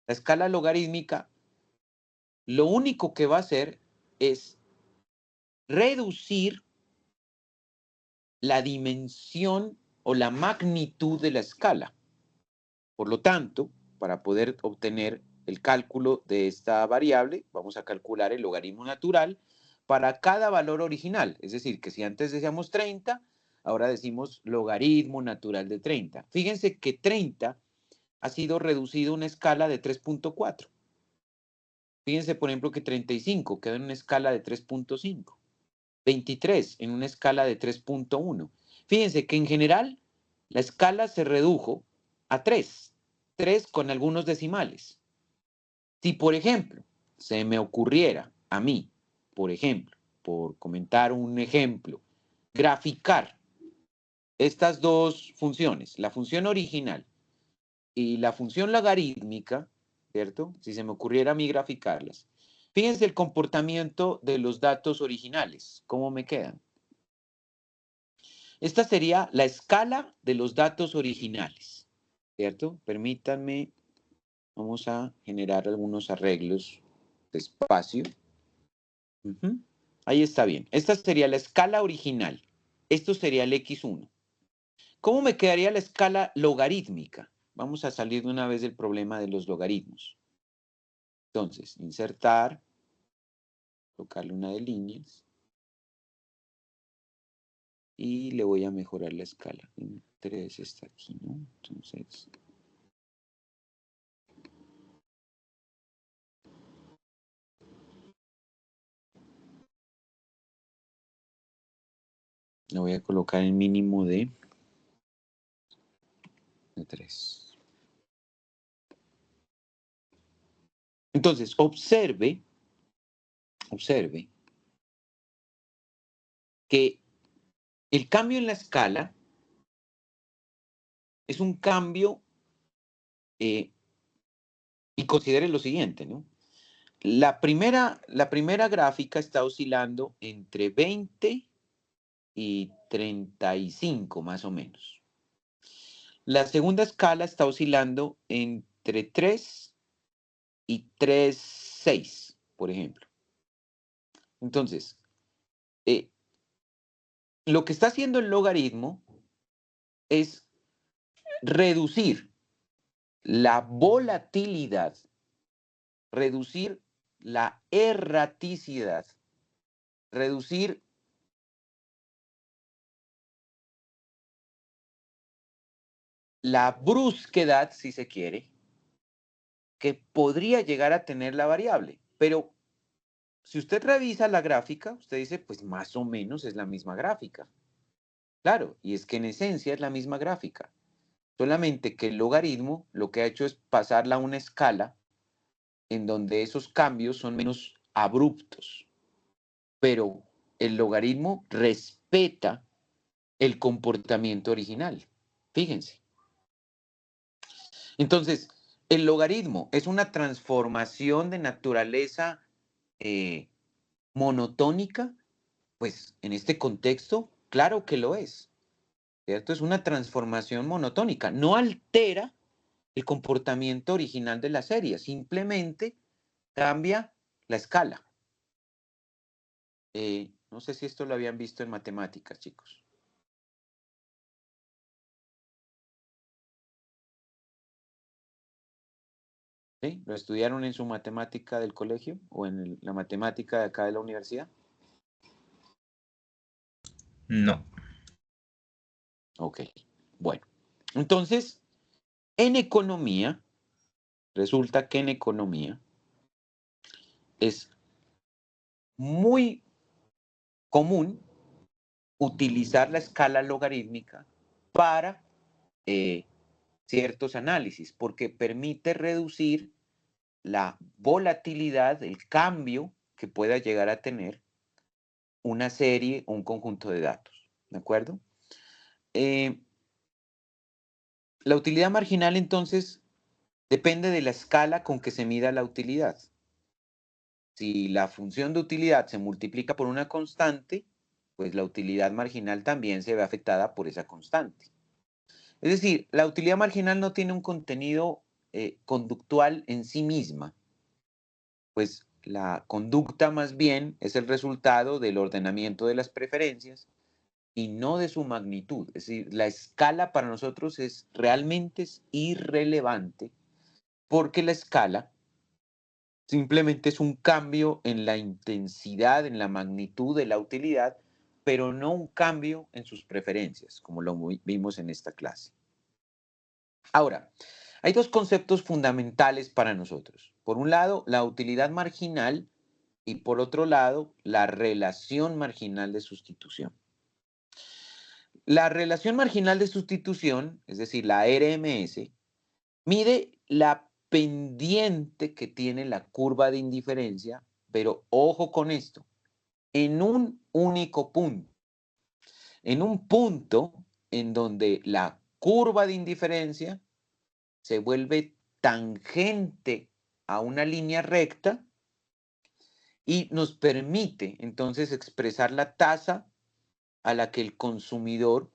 la escala logarítmica lo único que va a hacer es reducir la dimensión o la magnitud de la escala. Por lo tanto, para poder obtener el cálculo de esta variable, vamos a calcular el logaritmo natural para cada valor original. Es decir, que si antes decíamos 30, ahora decimos logaritmo natural de 30. Fíjense que 30 ha sido reducido a una escala de 3.4. Fíjense, por ejemplo, que 35 quedó en una escala de 3.5. 23 en una escala de 3.1. Fíjense que en general la escala se redujo a 3. 3 con algunos decimales. Si, por ejemplo, se me ocurriera a mí, por ejemplo, por comentar un ejemplo, graficar estas dos funciones, la función original y la función logarítmica, ¿cierto? Si se me ocurriera a mí graficarlas. Fíjense el comportamiento de los datos originales, ¿cómo me quedan? Esta sería la escala de los datos originales, ¿cierto? Permítanme, vamos a generar algunos arreglos de espacio. Ahí está bien. Esta sería la escala original. Esto sería el x1. ¿Cómo me quedaría la escala logarítmica? Vamos a salir de una vez del problema de los logaritmos. Entonces, insertar, colocarle una de líneas y le voy a mejorar la escala. 3 está aquí, ¿no? Entonces, le voy a colocar el mínimo de 3. Entonces, observe que el cambio en la escala es un cambio, y considere lo siguiente, ¿no? La primera gráfica está oscilando entre 20 y 35, más o menos. La segunda escala está oscilando entre 3 y 3,6, por ejemplo. Entonces, lo que está haciendo el logaritmo es reducir la volatilidad, reducir la erraticidad, reducir la brusquedad, si se quiere, que podría llegar a tener la variable. Pero si usted revisa la gráfica, usted dice, pues más o menos es la misma gráfica. Claro, y es que en esencia es la misma gráfica. Solamente que el logaritmo lo que ha hecho es pasarla a una escala en donde esos cambios son menos abruptos. Pero el logaritmo respeta el comportamiento original. Fíjense. Entonces, el logaritmo es una transformación de naturaleza monotónica. Pues en este contexto, claro que lo es, ¿cierto? Es una transformación monotónica. No altera el comportamiento original de la serie, simplemente cambia la escala. No sé si esto lo habían visto en matemáticas, chicos. ¿Sí? ¿Lo estudiaron en su matemática del colegio o en la matemática de acá de la universidad? No. Ok, bueno. Entonces, en economía, resulta que en economía es muy común utilizar la escala logarítmica para ciertos análisis, porque permite reducir la volatilidad, el cambio que pueda llegar a tener una serie o un conjunto de datos. ¿De acuerdo? La utilidad marginal, entonces, depende de la escala con que se mida la utilidad. Si la función de utilidad se multiplica por una constante, pues la utilidad marginal también se ve afectada por esa constante. Es decir, la utilidad marginal no tiene un contenido conductual en sí misma, pues la conducta más bien es el resultado del ordenamiento de las preferencias y no de su magnitud. Es decir, la escala para nosotros realmente es irrelevante porque la escala simplemente es un cambio en la intensidad, en la magnitud de la utilidad, pero no un cambio en sus preferencias, como lo vimos en esta clase. Ahora, Hay dos conceptos fundamentales para nosotros. Por un lado, la utilidad marginal y por otro lado, la relación marginal de sustitución. La relación marginal de sustitución, es decir, la RMS, mide la pendiente que tiene la curva de indiferencia, pero ojo con esto, en un único punto. En un punto en donde la curva de indiferencia se vuelve tangente a una línea recta y nos permite entonces expresar la tasa a la que el consumidor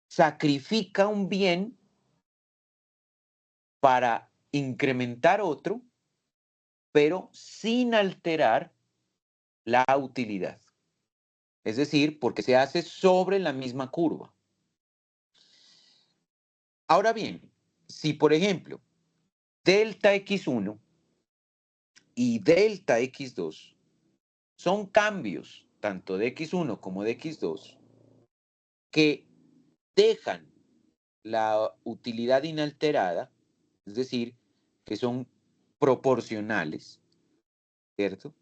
sacrifica un bien para incrementar otro, pero sin alterar la utilidad. Es decir, porque se hace sobre la misma curva. Ahora bien, si por ejemplo, delta x1 y delta x2 son cambios tanto de x1 como de x2 que dejan la utilidad inalterada, es decir, que son proporcionales, ¿cierto?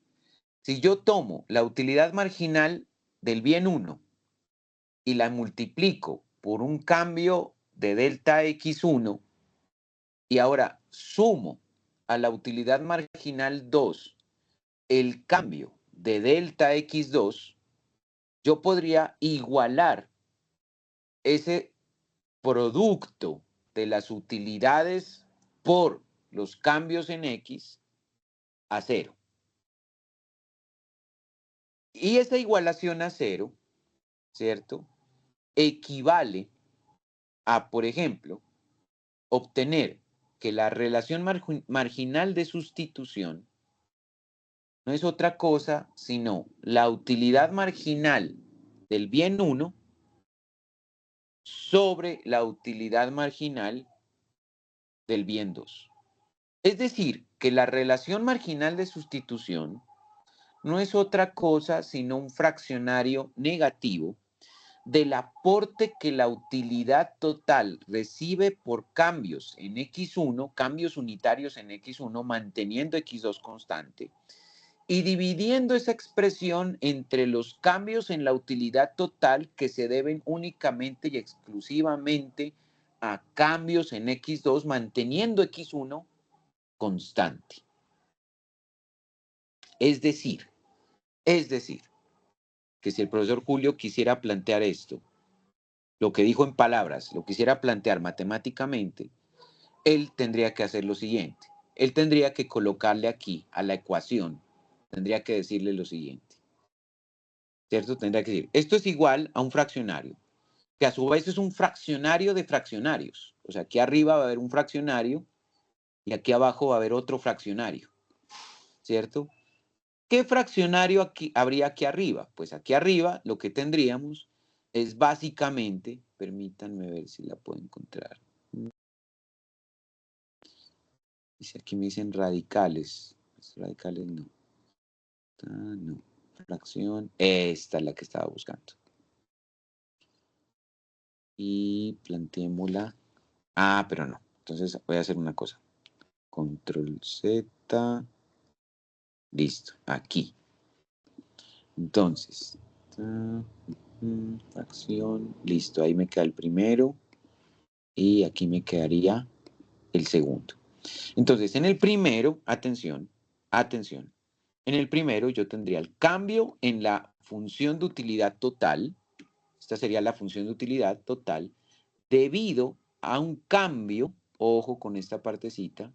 Si yo tomo la utilidad marginal del bien 1 y la multiplico por un cambio de delta x1 y ahora sumo a la utilidad marginal 2 el cambio de delta x2, yo podría igualar ese producto de las utilidades por los cambios en x a cero. Y esa igualación a cero, ¿cierto? Equivale a, por ejemplo, obtener que la relación marginal de sustitución no es otra cosa sino la utilidad marginal del bien 1 sobre la utilidad marginal del bien 2. Es decir, que la relación marginal de sustitución no es otra cosa sino un fraccionario negativo del aporte que la utilidad total recibe por cambios en x1, cambios unitarios en x1, manteniendo x2 constante, y dividiendo esa expresión entre los cambios en la utilidad total que se deben únicamente y exclusivamente a cambios en x2, manteniendo x1 constante. Es decir, que si el profesor Julio quisiera plantear esto, lo que dijo en palabras, lo quisiera plantear matemáticamente, él tendría que hacer lo siguiente. Él tendría que colocarle aquí a la ecuación, tendría que decirle lo siguiente, ¿cierto? Tendría que decir, esto es igual a un fraccionario, que a su vez es un fraccionario de fraccionarios. O sea, aquí arriba va a haber un fraccionario y aquí abajo va a haber otro fraccionario, ¿cierto? ¿Qué fraccionario habría aquí arriba? Pues aquí arriba lo que tendríamos es básicamente, permítanme ver si la puedo encontrar. Dice, aquí me dicen radicales. Radicales no. No. Fracción. Esta es la que estaba buscando. Y planteémosla. Ah, pero no. Entonces voy a hacer una cosa. Control Z. Listo. Aquí. Entonces. Fracción. Listo. Ahí me queda el primero. Y aquí me quedaría el segundo. Entonces, en el primero, atención, atención. En el primero yo tendría el cambio en la función de utilidad total. Esta sería la función de utilidad total debido a un cambio, ojo con esta partecita,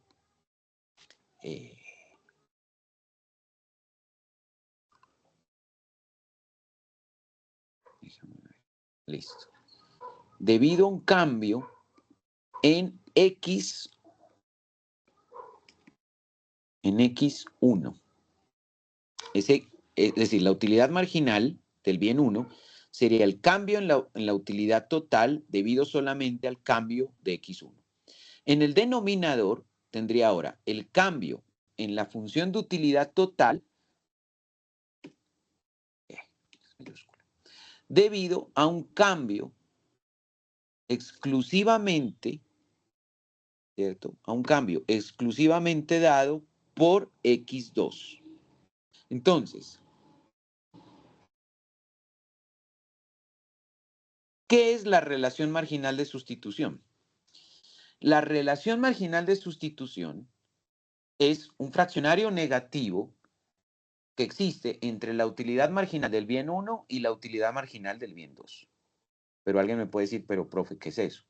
listo. Debido a un cambio en X1. Es decir, la utilidad marginal del bien 1 sería el cambio en la utilidad total debido solamente al cambio de X1. En el denominador tendría ahora el cambio en la función de utilidad total debido a un cambio exclusivamente ¿cierto? A un cambio exclusivamente dado por X2. Entonces, ¿qué es la relación marginal de sustitución? La relación marginal de sustitución es un fraccionario negativo que existe entre la utilidad marginal del bien 1 y la utilidad marginal del bien 2. Pero alguien me puede decir, pero profe, ¿qué es eso?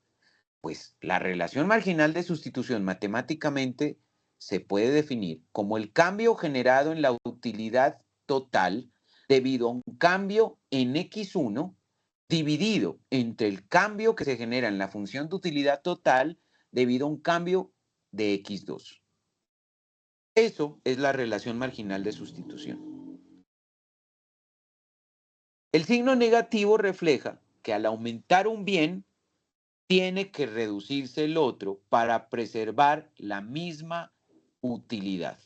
Pues la relación marginal de sustitución matemáticamente se puede definir como el cambio generado en la utilidad total debido a un cambio en X1 dividido entre el cambio que se genera en la función de utilidad total debido a un cambio de X2. Eso es la relación marginal de sustitución. El signo negativo refleja que al aumentar un bien, tiene que reducirse el otro para preservar la misma utilidad.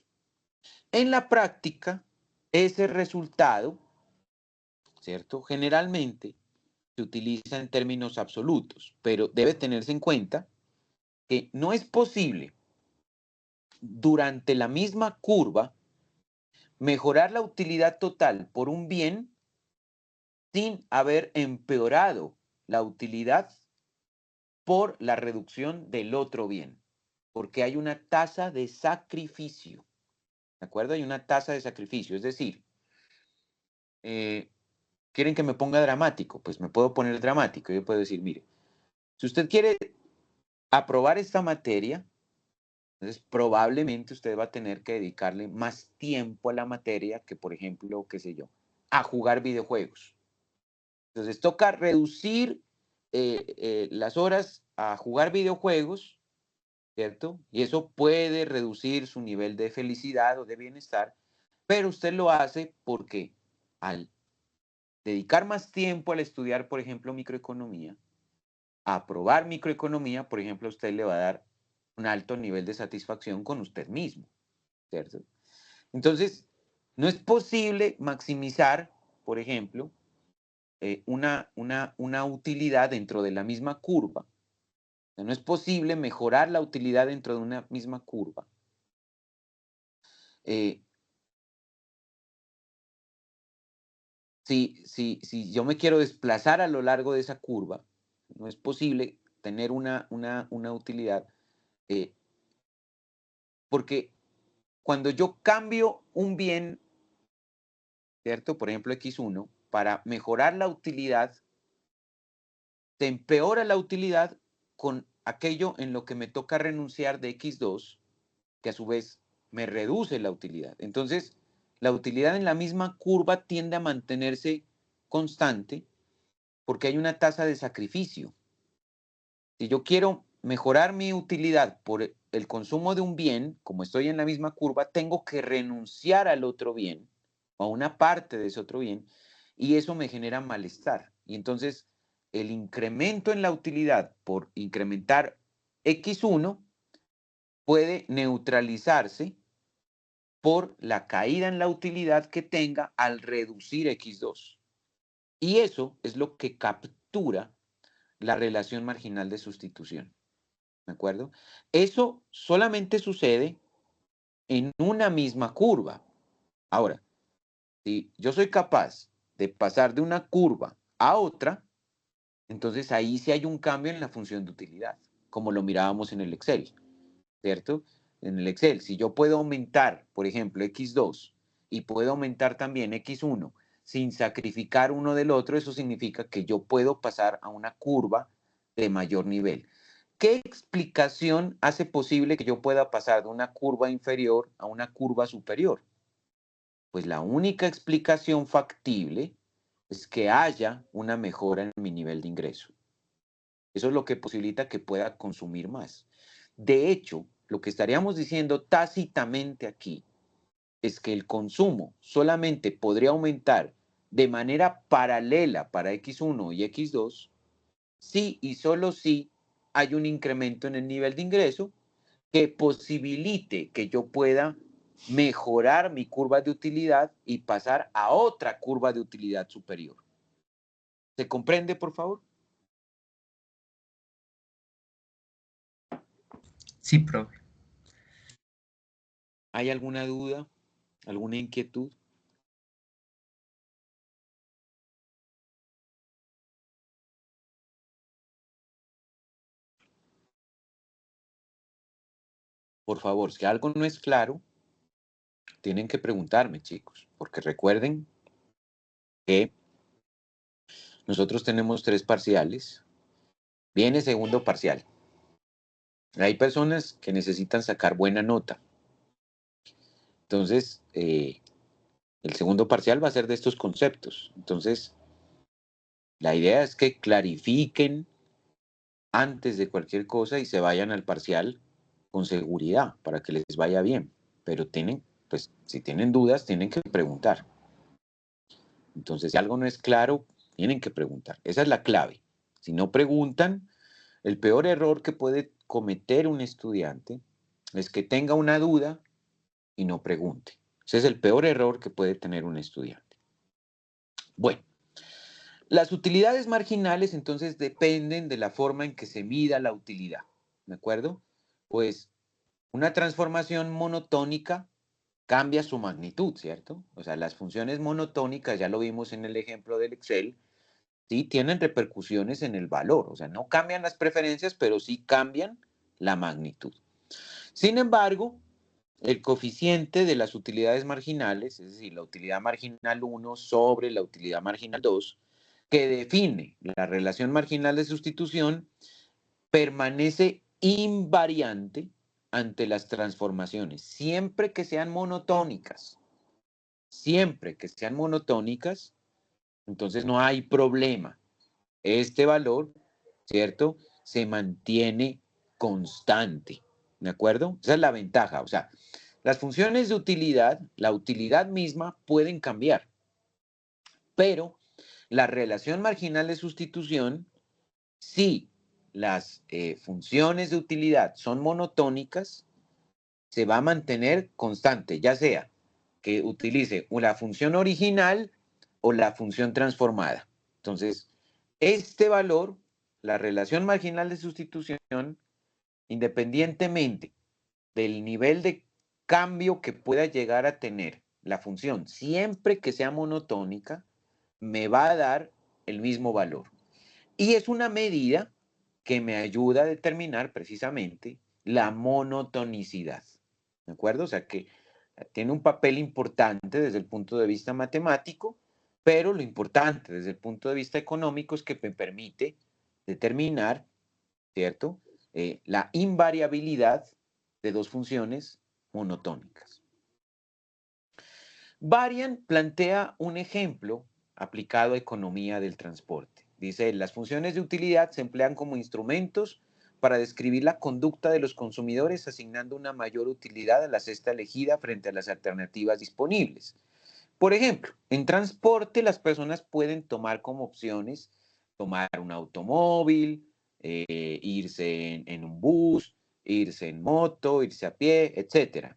En la práctica, ese resultado, ¿cierto? Generalmente se utiliza en términos absolutos, pero debe tenerse en cuenta que no es posible durante la misma curva mejorar la utilidad total por un bien sin haber empeorado la utilidad por la reducción del otro bien, porque hay una tasa de sacrificio, ¿de acuerdo? Hay una tasa de sacrificio, es decir, ¿quieren que me ponga dramático? Pues me puedo poner dramático, yo puedo decir, mire, si usted quiere aprobar esta materia, entonces probablemente usted va a tener que dedicarle más tiempo a la materia que, por ejemplo, qué sé yo, a jugar videojuegos. Entonces toca reducir las horas a jugar videojuegos, ¿cierto? Y eso puede reducir su nivel de felicidad o de bienestar, pero usted lo hace porque al dedicar más tiempo al estudiar, por ejemplo, microeconomía, a aprobar microeconomía, por ejemplo, a usted le va a dar un alto nivel de satisfacción con usted mismo, ¿cierto? Entonces, no es posible maximizar, por ejemplo, una utilidad dentro de la misma curva. No es posible mejorar la utilidad dentro de una misma curva. Eh, si yo me quiero desplazar a lo largo de esa curva, no es posible tener una utilidad, eh, porque cuando yo cambio un bien, ¿cierto? Por ejemplo, X1, para mejorar la utilidad, se empeora la utilidad con aquello en lo que me toca renunciar de X2, que a su vez me reduce la utilidad. Entonces, la utilidad en la misma curva tiende a mantenerse constante porque hay una tasa de sacrificio. Si yo quiero mejorar mi utilidad por el consumo de un bien, como estoy en la misma curva, tengo que renunciar al otro bien o a una parte de ese otro bien y eso me genera malestar. Y entonces el incremento en la utilidad por incrementar X1 puede neutralizarse por la caída en la utilidad que tenga al reducir X2. Y eso es lo que captura la relación marginal de sustitución. ¿De acuerdo? Eso solamente sucede en una misma curva. Ahora, si yo soy capaz de pasar de una curva a otra, entonces ahí sí hay un cambio en la función de utilidad, como lo mirábamos en el Excel, ¿cierto? En el Excel, si yo puedo aumentar, por ejemplo, X2 y puedo aumentar también X1 sin sacrificar uno del otro, eso significa que yo puedo pasar a una curva de mayor nivel. ¿Qué explicación hace posible que yo pueda pasar de una curva inferior a una curva superior? Pues la única explicación factible es que haya una mejora en mi nivel de ingreso. Eso es lo que posibilita que pueda consumir más. De hecho, lo que estaríamos diciendo tácitamente aquí es que el consumo solamente podría aumentar de manera paralela para X1 y X2 si y solo si hay un incremento en el nivel de ingreso que posibilite que yo pueda mejorar mi curva de utilidad y pasar a otra curva de utilidad superior. ¿Se comprende, por favor? Sí, profe. ¿Hay alguna duda? ¿Alguna inquietud? Por favor, si algo no es claro, tienen que preguntarme, chicos, porque recuerden que nosotros tenemos 3 parciales. Viene segundo parcial. Hay personas que necesitan sacar buena nota. Entonces, el segundo parcial va a ser de estos conceptos. Entonces, la idea es que clarifiquen antes de cualquier cosa y se vayan al parcial con seguridad para que les vaya bien. Pero tienen, pues, si tienen dudas, tienen que preguntar. Entonces, si algo no es claro, tienen que preguntar. Esa es la clave. Si no preguntan, el peor error que puede cometer un estudiante es que tenga una duda y no pregunte. Ese es el peor error que puede tener un estudiante. Bueno, las utilidades marginales entonces dependen de la forma en que se mida la utilidad. ¿De acuerdo? Pues una transformación monotónica cambia su magnitud, ¿cierto? O sea, las funciones monotónicas, ya lo vimos en el ejemplo del Excel, sí tienen repercusiones en el valor. O sea, no cambian las preferencias, pero sí cambian la magnitud. Sin embargo, el coeficiente de las utilidades marginales, es decir, la utilidad marginal 1 sobre la utilidad marginal 2, que define la relación marginal de sustitución, permanece invariante ante las transformaciones, siempre que sean monotónicas. Siempre que sean monotónicas, entonces no hay problema. Este valor, ¿cierto? Se mantiene constante. ¿De acuerdo? Esa es la ventaja. O sea, las funciones de utilidad, la utilidad misma, pueden cambiar, pero la relación marginal de sustitución, si las funciones de utilidad son monotónicas, se va a mantener constante, ya sea que utilice la función original o la función transformada. Entonces, este valor, la relación marginal de sustitución, independientemente del nivel de cambio que pueda llegar a tener la función, siempre que sea monotónica, me va a dar el mismo valor. Y es una medida que me ayuda a determinar precisamente la monotonicidad. ¿De acuerdo? O sea que tiene un papel importante desde el punto de vista matemático, pero lo importante desde el punto de vista económico es que me permite determinar, ¿cierto? La invariabilidad de dos funciones monotónicas. Varian plantea un ejemplo aplicado a economía del transporte. Dice, las funciones de utilidad se emplean como instrumentos para describir la conducta de los consumidores asignando una mayor utilidad a la cesta elegida frente a las alternativas disponibles. Por ejemplo, en transporte las personas pueden tomar como opciones tomar un automóvil, irse en un bus, irse en moto, irse a pie, etcétera.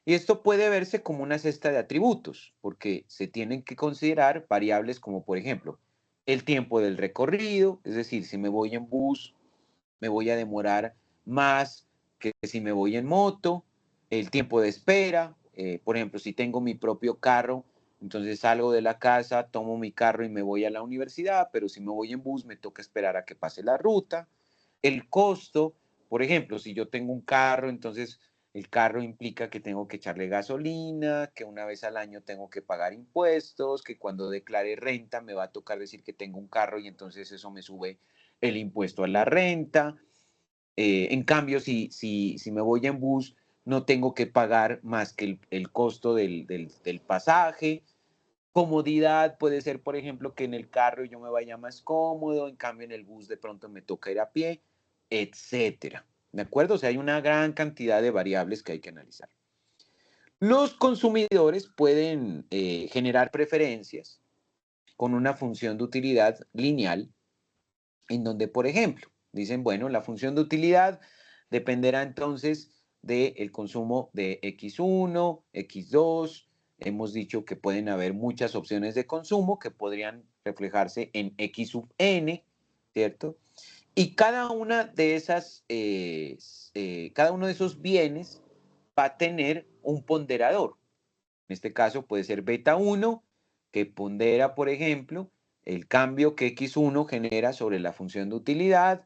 Y esto puede verse como una cesta de atributos, porque se tienen que considerar variables como, por ejemplo, el tiempo del recorrido, es decir, si me voy en bus, me voy a demorar más que si me voy en moto, el tiempo de espera, por ejemplo, si tengo mi propio carro, entonces salgo de la casa, tomo mi carro y me voy a la universidad, pero si me voy en bus me toca esperar a que pase la ruta. El costo, por ejemplo, si yo tengo un carro, entonces el carro implica que tengo que echarle gasolina, que una vez al año tengo que pagar impuestos, que cuando declare renta me va a tocar decir que tengo un carro y entonces eso me sube el impuesto a la renta. En cambio, si me voy en bus, no tengo que pagar más que el costo del pasaje. Comodidad puede ser, por ejemplo, que en el carro yo me vaya más cómodo, en cambio en el bus de pronto me toca ir a pie, etcétera. ¿De acuerdo? O sea, hay una gran cantidad de variables que hay que analizar. Los consumidores pueden generar preferencias con una función de utilidad lineal en donde, por ejemplo, dicen, bueno, la función de utilidad dependerá entonces del consumo de X1, X2. Hemos dicho que pueden haber muchas opciones de consumo que podrían reflejarse en X sub n, ¿cierto? Y cada una de esas, cada uno de esos bienes va a tener un ponderador. En este caso puede ser beta 1, que pondera, por ejemplo, el cambio que x1 genera sobre la función de utilidad,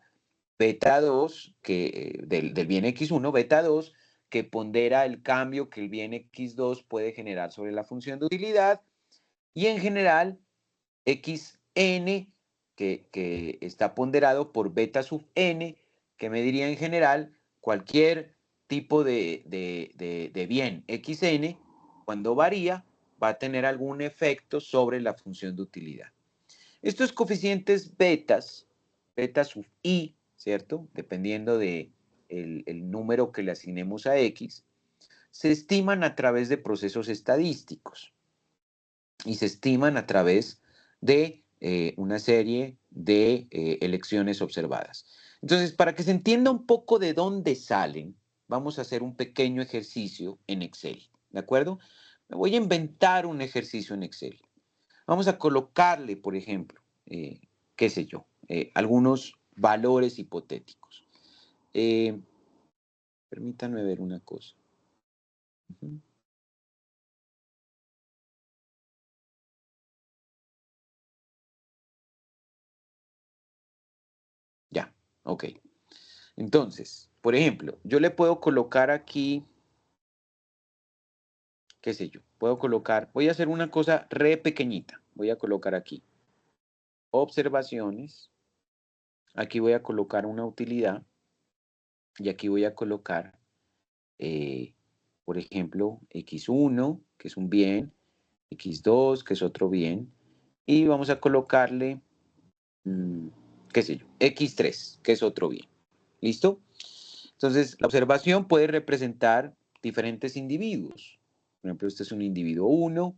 beta 2, del bien x1, beta 2, que pondera el cambio que el bien x2 puede generar sobre la función de utilidad, y en general xn, que está ponderado por beta sub n, que mediría en general cualquier tipo de bien xn, cuando varía, va a tener algún efecto sobre la función de utilidad. Estos coeficientes betas, beta sub i, ¿cierto? Dependiendo de el número que le asignemos a x, se estiman a través de procesos estadísticos y se estiman a través de una serie de elecciones observadas. Entonces, para que se entienda un poco de dónde salen, vamos a hacer un pequeño ejercicio en Excel, ¿de acuerdo? Me voy a inventar un ejercicio en Excel. Vamos a colocarle, por ejemplo, qué sé yo, algunos valores hipotéticos. Permítanme ver una cosa. Ujú. Ya, ok. Entonces, por ejemplo, yo le puedo colocar aquí, qué sé yo, puedo colocar, voy a hacer una cosa re pequeñita. Voy a colocar aquí observaciones, aquí voy a colocar una utilidad y aquí voy a colocar, eh, por ejemplo, x1, que es un bien, x2, que es otro bien, y vamos a colocarle, mm, qué sé yo, x3, que es otro bien. ¿Listo? Entonces, la observación puede representar diferentes individuos. Por ejemplo, este es un individuo 1, un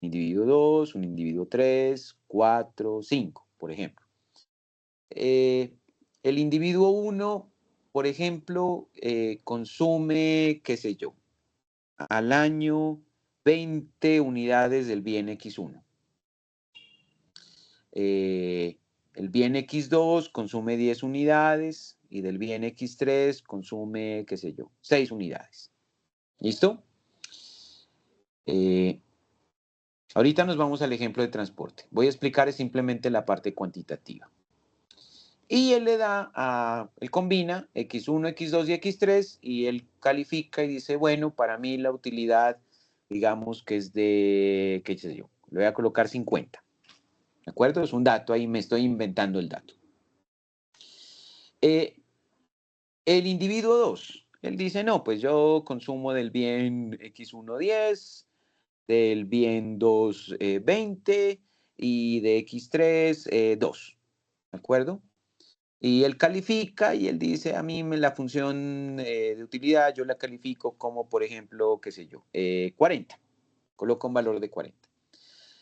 individuo 2, un individuo 3, 4, 5, por ejemplo. El individuo 1, por ejemplo, consume, qué sé yo, al año 20 unidades del bien X1. El bien X2 consume 10 unidades y del bien X3 consume, qué sé yo, 6 unidades. ¿Listo? Eh, Ahorita nos vamos al ejemplo de transporte. Voy a explicar simplemente la parte cuantitativa. Y él le da él combina X1, X2 y X3 y él califica y dice, bueno, para mí la utilidad, digamos que es de, qué sé yo, le voy a colocar 50. ¿De acuerdo? Es un dato, ahí me estoy inventando el dato. Eh, el individuo 2, él dice, no, pues yo consumo del bien X1 10, del bien 2 20 y de X3 2. ¿De acuerdo? Y él califica y él dice, a mí la función de utilidad yo la califico como, por ejemplo, qué sé yo, 40. Coloco un valor de 40.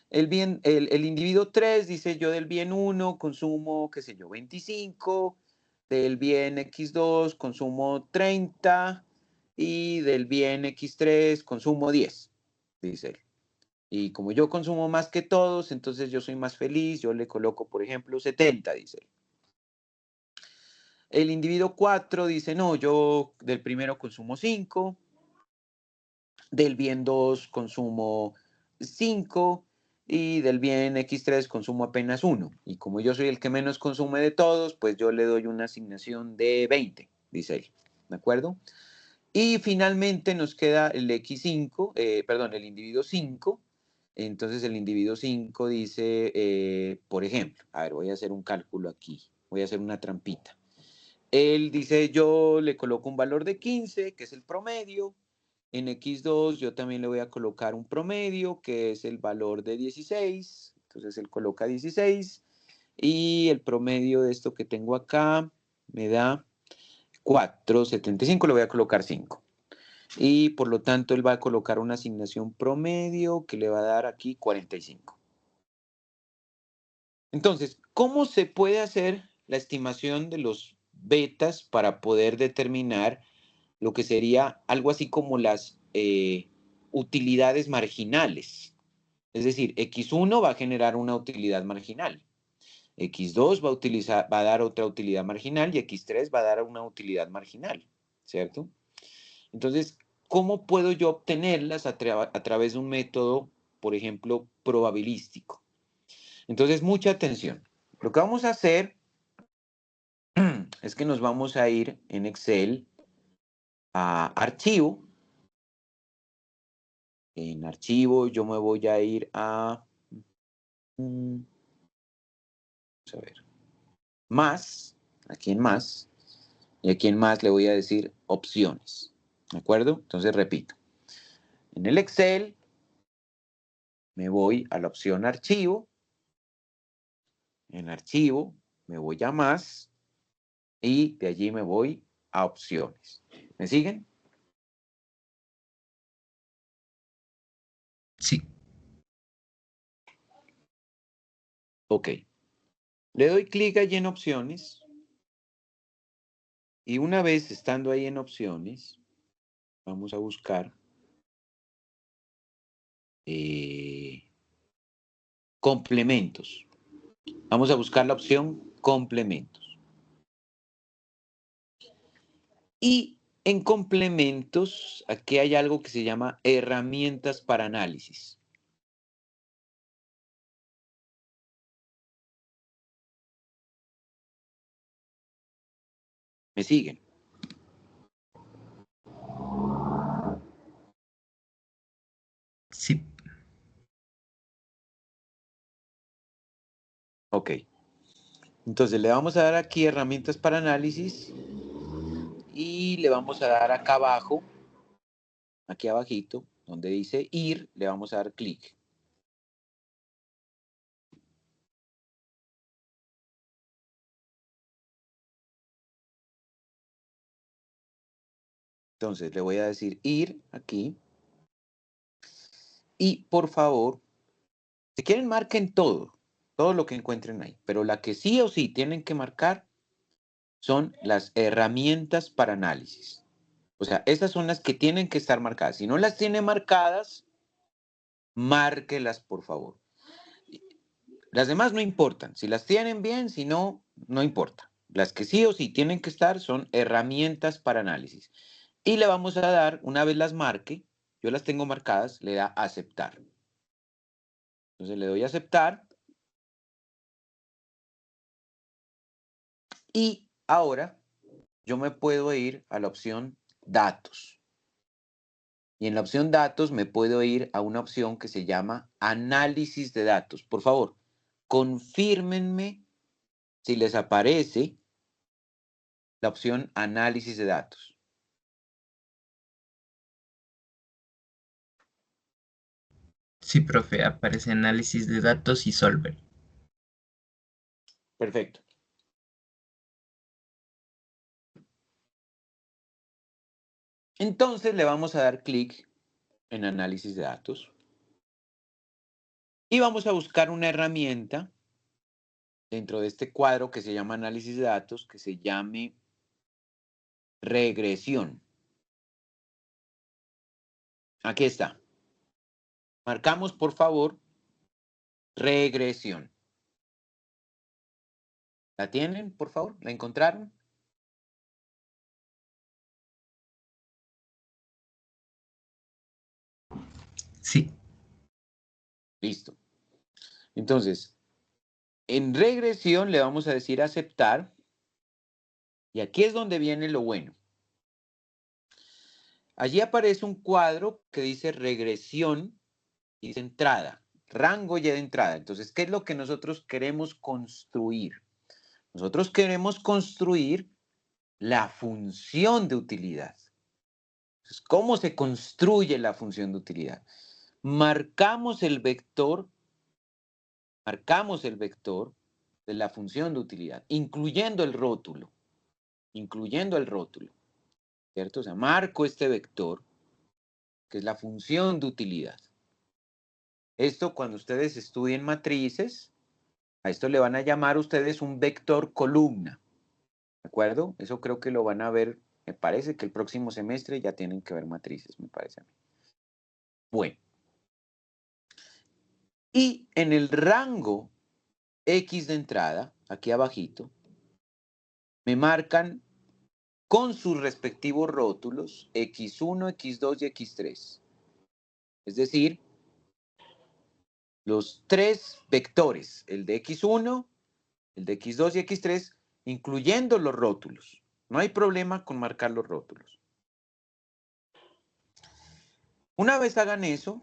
El individuo 3 dice, yo del bien 1 consumo, qué sé yo, 25, del bien X2 consumo 30 y del bien X3 consumo 10, dice él. Y como yo consumo más que todos, entonces yo soy más feliz, yo le coloco, por ejemplo, 70, dice él. El individuo 4 dice, no, yo del primero consumo 5, del bien 2 consumo 5 y del bien X3 consumo apenas 1. Y como yo soy el que menos consume de todos, pues yo le doy una asignación de 20, dice él. ¿De acuerdo? Y finalmente nos queda el X5, perdón, el individuo 5. Entonces el individuo 5 dice, por ejemplo, a ver, voy a hacer un cálculo aquí, voy a hacer una trampita. Él dice, yo le coloco un valor de 15, que es el promedio. En X2 yo también le voy a colocar un promedio, que es el valor de 16. Entonces él coloca 16. Y el promedio de esto que tengo acá me da 4,75. Le voy a colocar 5. Y por lo tanto él va a colocar una asignación promedio que le va a dar aquí 45. Entonces, ¿cómo se puede hacer la estimación de los betas para poder determinar lo que sería algo así como las utilidades marginales? Es decir, X1 va a generar una utilidad marginal, X2 va a dar otra utilidad marginal y X3 va a dar una utilidad marginal, ¿cierto? Entonces, ¿cómo puedo yo obtenerlas a través de un método, por ejemplo, probabilístico? Entonces, mucha atención. Lo que vamos a hacer es que nos vamos a ir en Excel a archivo. En archivo yo me voy a ir a, vamos a ver, más, aquí en más, y aquí en más le voy a decir opciones, ¿de acuerdo? Entonces repito, en el Excel me voy a la opción archivo, en archivo me voy a más, y de allí me voy a opciones. ¿Me siguen? Sí. Ok. Le doy clic allí en opciones y una vez estando ahí en opciones, vamos a buscar complementos. Vamos a buscar la opción complementos. Y en complementos, aquí hay algo que se llama herramientas para análisis. ¿Me siguen? Sí. Ok. Entonces le vamos a dar aquí herramientas para análisis y le vamos a dar acá abajo, aquí abajito, donde dice ir, le vamos a dar clic. Entonces le voy a decir ir aquí. Y por favor, si quieren marquen todo lo que encuentren ahí. Pero la que sí o sí tienen que marcar son las herramientas para análisis. O sea, esas son las que tienen que estar marcadas. Si no las tiene marcadas, márquelas por favor. Las demás no importan. Si las tienen bien, si no, no importa. Las que sí o sí tienen que estar son herramientas para análisis. Y le vamos a dar, una vez las marque, yo las tengo marcadas, le da aceptar. Entonces le doy a aceptar. Y ahora yo me puedo ir a la opción datos. Y en la opción datos me puedo ir a una opción que se llama análisis de datos. Por favor, confírmenme si les aparece la opción análisis de datos. Sí, profe, aparece análisis de datos y Solver. Perfecto. Entonces le vamos a dar clic en análisis de datos y vamos a buscar una herramienta dentro de este cuadro que se llama análisis de datos, que se llame regresión. Aquí está. Marcamos, por favor, regresión. ¿La tienen, por favor? ¿La encontraron? Sí. Listo. Entonces, en regresión le vamos a decir aceptar. Y aquí es donde viene lo bueno. Allí aparece un cuadro que dice regresión y dice entrada, rango y de entrada. Entonces, ¿qué es lo que nosotros queremos construir? Nosotros queremos construir la función de utilidad. Entonces, ¿cómo se construye la función de utilidad? Marcamos el vector de la función de utilidad, incluyendo el rótulo, ¿cierto? O sea, marco este vector, que es la función de utilidad. Esto cuando ustedes estudien matrices, a esto le van a llamar ustedes un vector columna, ¿de acuerdo? Eso creo que lo van a ver, me parece que el próximo semestre ya tienen que ver matrices, me parece a mí. Bueno, y en el rango X de entrada, aquí abajito, me marcan con sus respectivos rótulos X1, X2 y X3. Es decir, los tres vectores, el de X1, el de X2 y X3, incluyendo los rótulos. No hay problema con marcar los rótulos. Una vez hagan eso,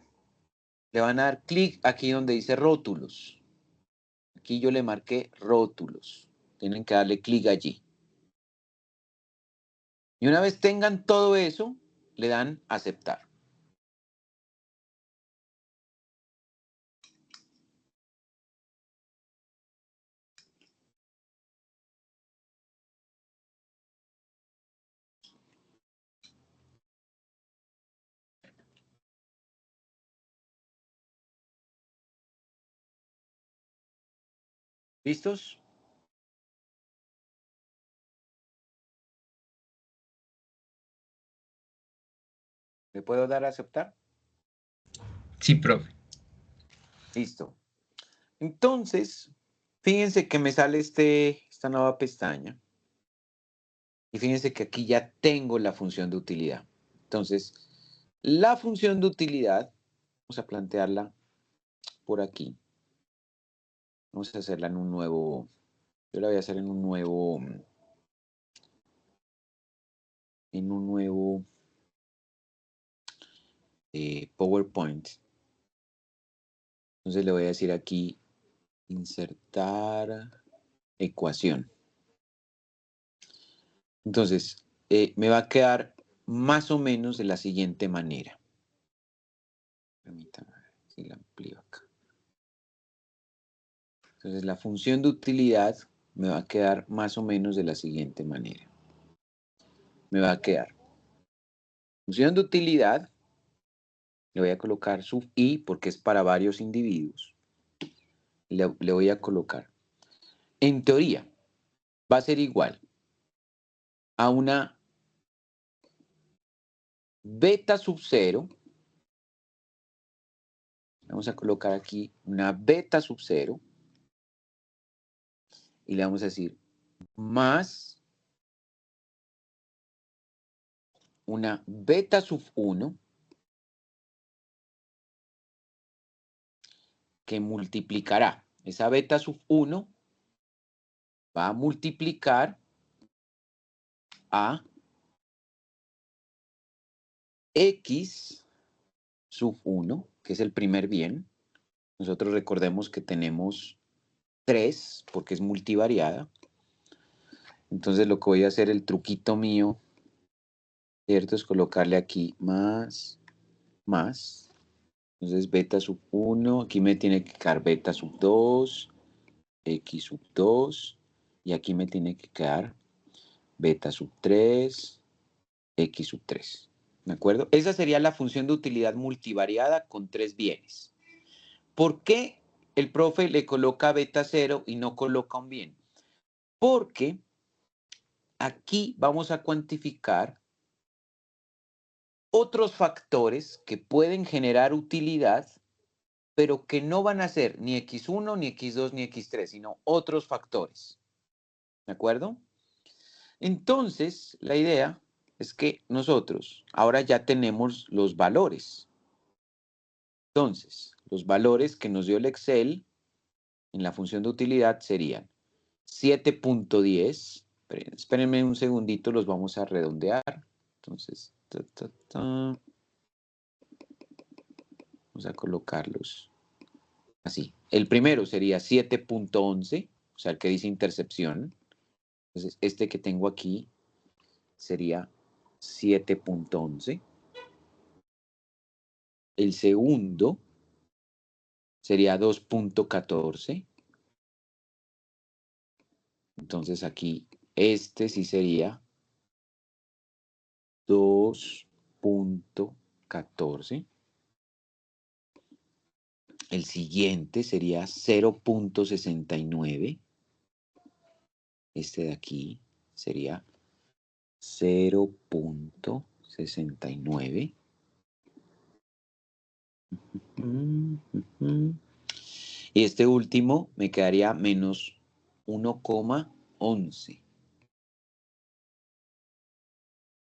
le van a dar clic aquí donde dice rótulos. Aquí yo le marqué rótulos. Tienen que darle clic allí. Y una vez tengan todo eso, le dan aceptar. ¿Listos? ¿Le puedo dar a aceptar? Sí, profe. Listo. Entonces, fíjense que me sale esta nueva pestaña. Y fíjense que aquí ya tengo la función de utilidad. Entonces, la función de utilidad, vamos a plantearla por aquí. Vamos a hacerla en un nuevo, yo la voy a hacer en un nuevo PowerPoint. Entonces le voy a decir aquí, insertar ecuación. Entonces, me va a quedar más o menos de la siguiente manera. Permítame ver si la amplío acá. Entonces, la función de utilidad me va a quedar más o menos de la siguiente manera. Me va a quedar función de utilidad, le voy a colocar sub i porque es para varios individuos. Le voy a colocar. En teoría, va a ser igual a una beta sub 0. Vamos a colocar aquí una beta sub 0 y le vamos a decir más una beta sub 1 que multiplicará. Esa beta sub 1 va a multiplicar a X sub 1, que es el primer bien. Nosotros recordemos que tenemos 3 porque es multivariada. Entonces lo que voy a hacer, el truquito mío, ¿cierto? Es colocarle aquí más. Entonces beta sub 1, aquí me tiene que quedar beta sub 2, X sub 2, y aquí me tiene que quedar beta sub 3, X sub 3. ¿De acuerdo? Esa sería la función de utilidad multivariada con 3 bienes. ¿Por qué el profe le coloca beta 0 y no coloca un bien? Porque aquí vamos a cuantificar otros factores que pueden generar utilidad, pero que no van a ser ni X1, ni X2, ni X3, sino otros factores. ¿De acuerdo? Entonces, la idea es que nosotros ahora ya tenemos los valores. Entonces, los valores que nos dio el Excel en la función de utilidad serían 7.10. Espérenme un segundito, los vamos a redondear. Entonces, vamos a colocarlos así. El primero sería 7.11, o sea, el que dice intercepción. Entonces, este que tengo aquí sería 7.11. El segundo sería 2.14. Entonces aquí este sí sería 2.14. El siguiente sería 0.69. Este de aquí sería 0.69. Y este último me quedaría menos 1,11.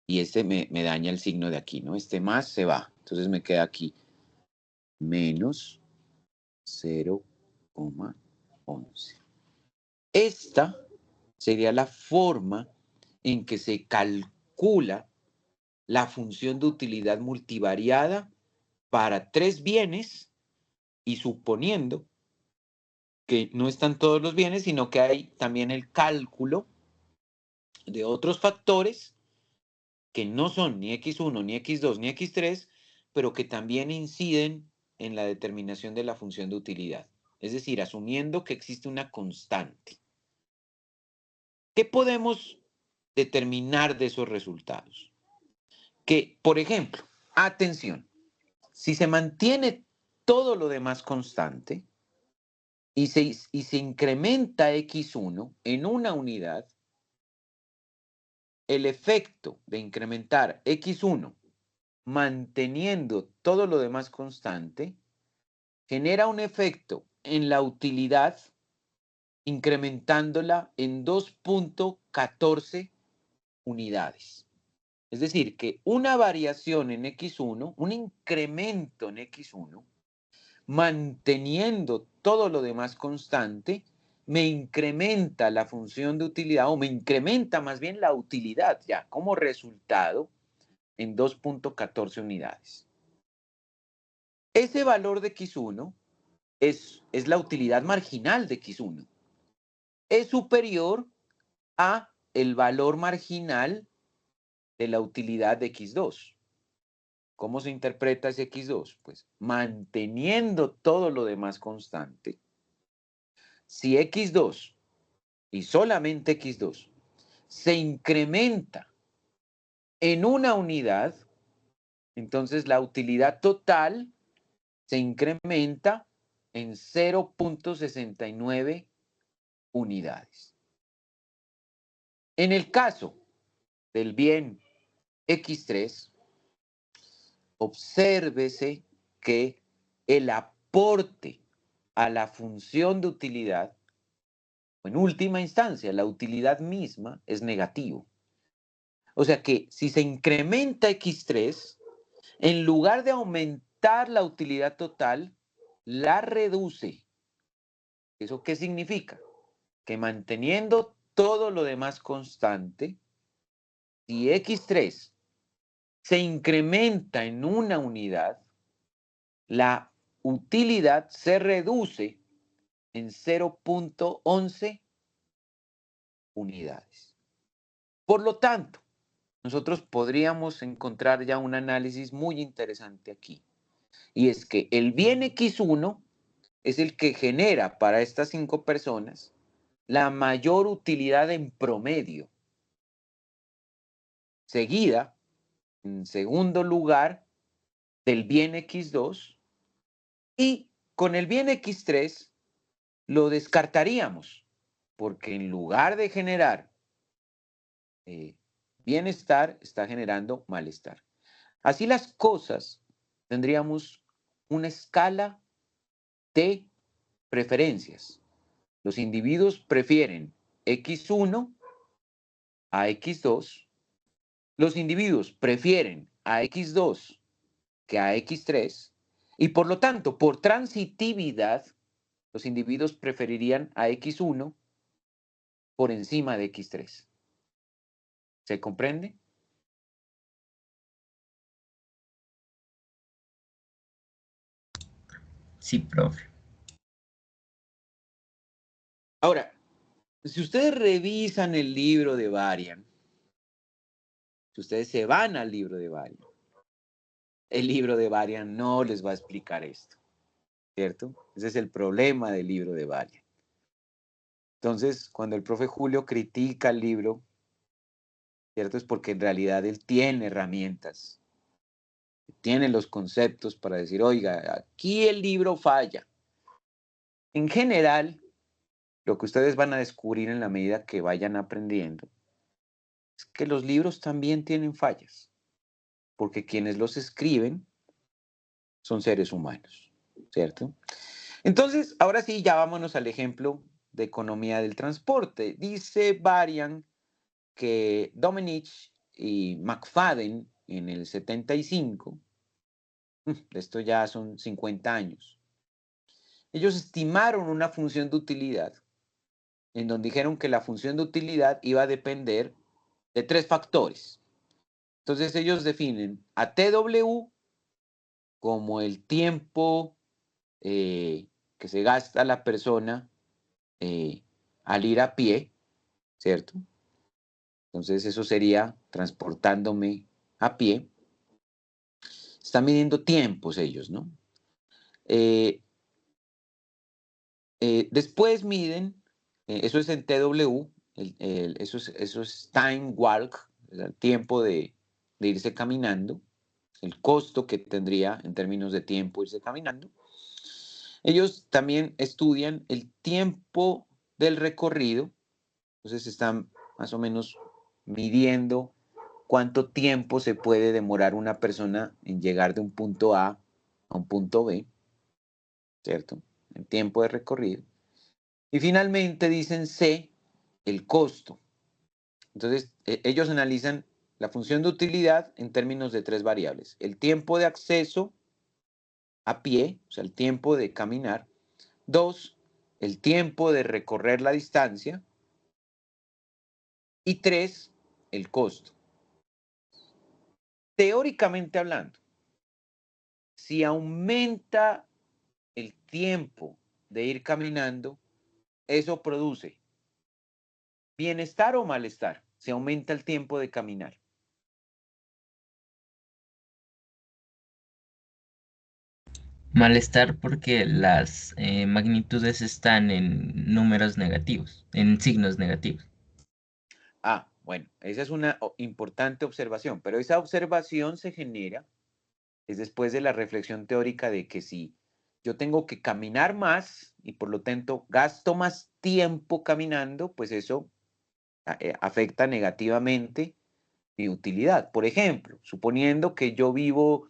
Y este me daña el signo de aquí, ¿no? Este más se va. Entonces me queda aquí menos 0,11. Esta sería la forma en que se calcula la función de utilidad multivariada para tres bienes y suponiendo que no están todos los bienes, sino que hay también el cálculo de otros factores que no son ni x1, ni x2, ni x3, pero que también inciden en la determinación de la función de utilidad. Es decir, asumiendo que existe una constante. ¿Qué podemos determinar de esos resultados? Que, por ejemplo, atención, si se mantiene todo lo demás constante y se incrementa x1 en una unidad, el efecto de incrementar x1 manteniendo todo lo demás constante genera un efecto en la utilidad incrementándola en 2,14 unidades. Es decir, que una variación en x1, un incremento en x1, manteniendo todo lo demás constante, me incrementa la función de utilidad o me incrementa más bien la utilidad ya como resultado en 2,14 unidades. Ese valor de x1 es la utilidad marginal de x1. Es superior a el valor marginal de la utilidad de x2. ¿Cómo se interpreta ese x2? Pues manteniendo todo lo demás constante. Si x2 y solamente x2 se incrementa en una unidad, entonces la utilidad total se incrementa en 0,69 unidades. En el caso del bien x3, obsérvese que el aporte a la función de utilidad, o en última instancia, la utilidad misma, es negativo. O sea que si se incrementa x3, en lugar de aumentar la utilidad total, la reduce. ¿Eso qué significa? Que manteniendo todo lo demás constante, si x3 se incrementa en una unidad, la utilidad se reduce en 0,11 unidades. Por lo tanto, nosotros podríamos encontrar ya un análisis muy interesante aquí. Y es que el bien X1 es el que genera para estas 5 personas la mayor utilidad en promedio. Seguida, en segundo lugar, del bien X2 y con el bien X3 lo descartaríamos porque en lugar de generar bienestar, está generando malestar. Así las cosas, tendríamos una escala de preferencias. Los individuos prefieren X1 a X2. Los individuos prefieren a X2 que a X3. Y por lo tanto, por transitividad, los individuos preferirían a X1 por encima de X3. ¿Se comprende? Sí, profe. Ahora, si ustedes revisan el libro de Varian, si ustedes se van al libro de Varian, el libro de Varian no les va a explicar esto, ¿cierto? Ese es el problema del libro de Varian. Entonces, cuando el profe Julio critica el libro, ¿cierto? Es porque en realidad él tiene herramientas, tiene los conceptos para decir, oiga, aquí el libro falla. En general, lo que ustedes van a descubrir en la medida que vayan aprendiendo es que los libros también tienen fallas, porque quienes los escriben son seres humanos, ¿cierto? Entonces, ahora sí, ya vámonos al ejemplo de economía del transporte. Dice Varian que Domenech y McFadden en el 75, esto ya son 50 años, ellos estimaron una función de utilidad en donde dijeron que la función de utilidad iba a depender de tres factores. Entonces ellos definen a TW como el tiempo que se gasta la persona eh, al ir a pie, ¿cierto? Entonces eso sería transportándome a pie. Están midiendo tiempos ellos, ¿no? Eh, después miden, eso es en TW, eso es time walk, el tiempo de irse caminando, el costo que tendría en términos de tiempo irse caminando. Ellos también estudian el tiempo del recorrido, entonces están más o menos midiendo cuánto tiempo se puede demorar una persona en llegar de un punto a un punto B, ¿cierto? El tiempo de recorrido. Y finalmente dicen C, el costo. Entonces, ellos analizan la función de utilidad en términos de tres variables. El tiempo de acceso a pie, o sea, el tiempo de caminar. Dos, el tiempo de recorrer la distancia. Y tres, el costo. Teóricamente hablando, si aumenta el tiempo de ir caminando, eso produce bienestar o malestar. Se aumenta el tiempo de caminar. Malestar porque las magnitudes están en números negativos, en signos negativos. Ah, bueno, esa es una importante observación, pero esa observación se genera es después de la reflexión teórica de que si yo tengo que caminar más y por lo tanto gasto más tiempo caminando, pues eso afecta negativamente mi utilidad. Por ejemplo, suponiendo que yo vivo,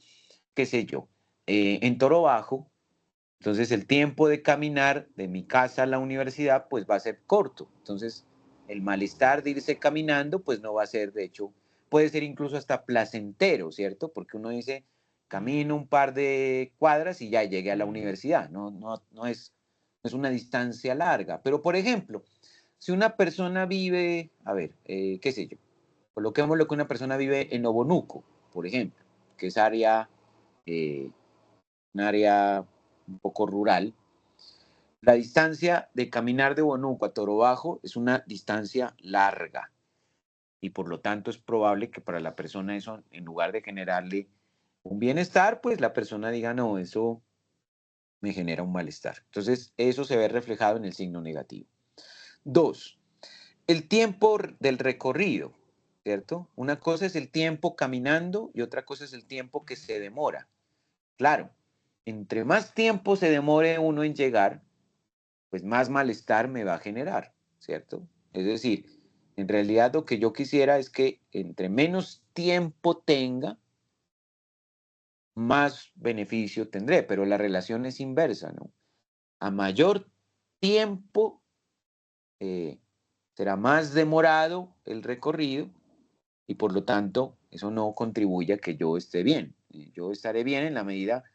qué sé yo, en Toro Bajo, entonces el tiempo de caminar de mi casa a la universidad pues va a ser corto. Entonces el malestar de irse caminando pues no va a ser, de hecho, puede ser incluso hasta placentero, ¿cierto? Porque uno dice, camino un par de cuadras y ya llegué a la universidad. No es una distancia larga. Pero por ejemplo, si una persona vive, a ver, qué sé yo, coloquemos lo que una persona vive en Obonuco, por ejemplo, que es eh, un área un poco rural. La distancia de caminar de Bonuco a Toro Bajo es una distancia larga y por lo tanto es probable que para la persona eso, en lugar de generarle un bienestar, pues la persona diga, no, eso me genera un malestar. Entonces, eso se ve reflejado en el signo negativo. Dos, el tiempo del recorrido, ¿cierto? Una cosa es el tiempo caminando y otra cosa es el tiempo que se demora. Claro, entre más tiempo se demore uno en llegar, pues más malestar me va a generar, ¿cierto? Es decir, en realidad lo que yo quisiera es que entre menos tiempo tenga, más beneficio tendré, pero la relación es inversa, ¿no? A mayor tiempo, eh, será más demorado el recorrido y por lo tanto eso no contribuye a que yo esté bien. Yo estaré bien en la medida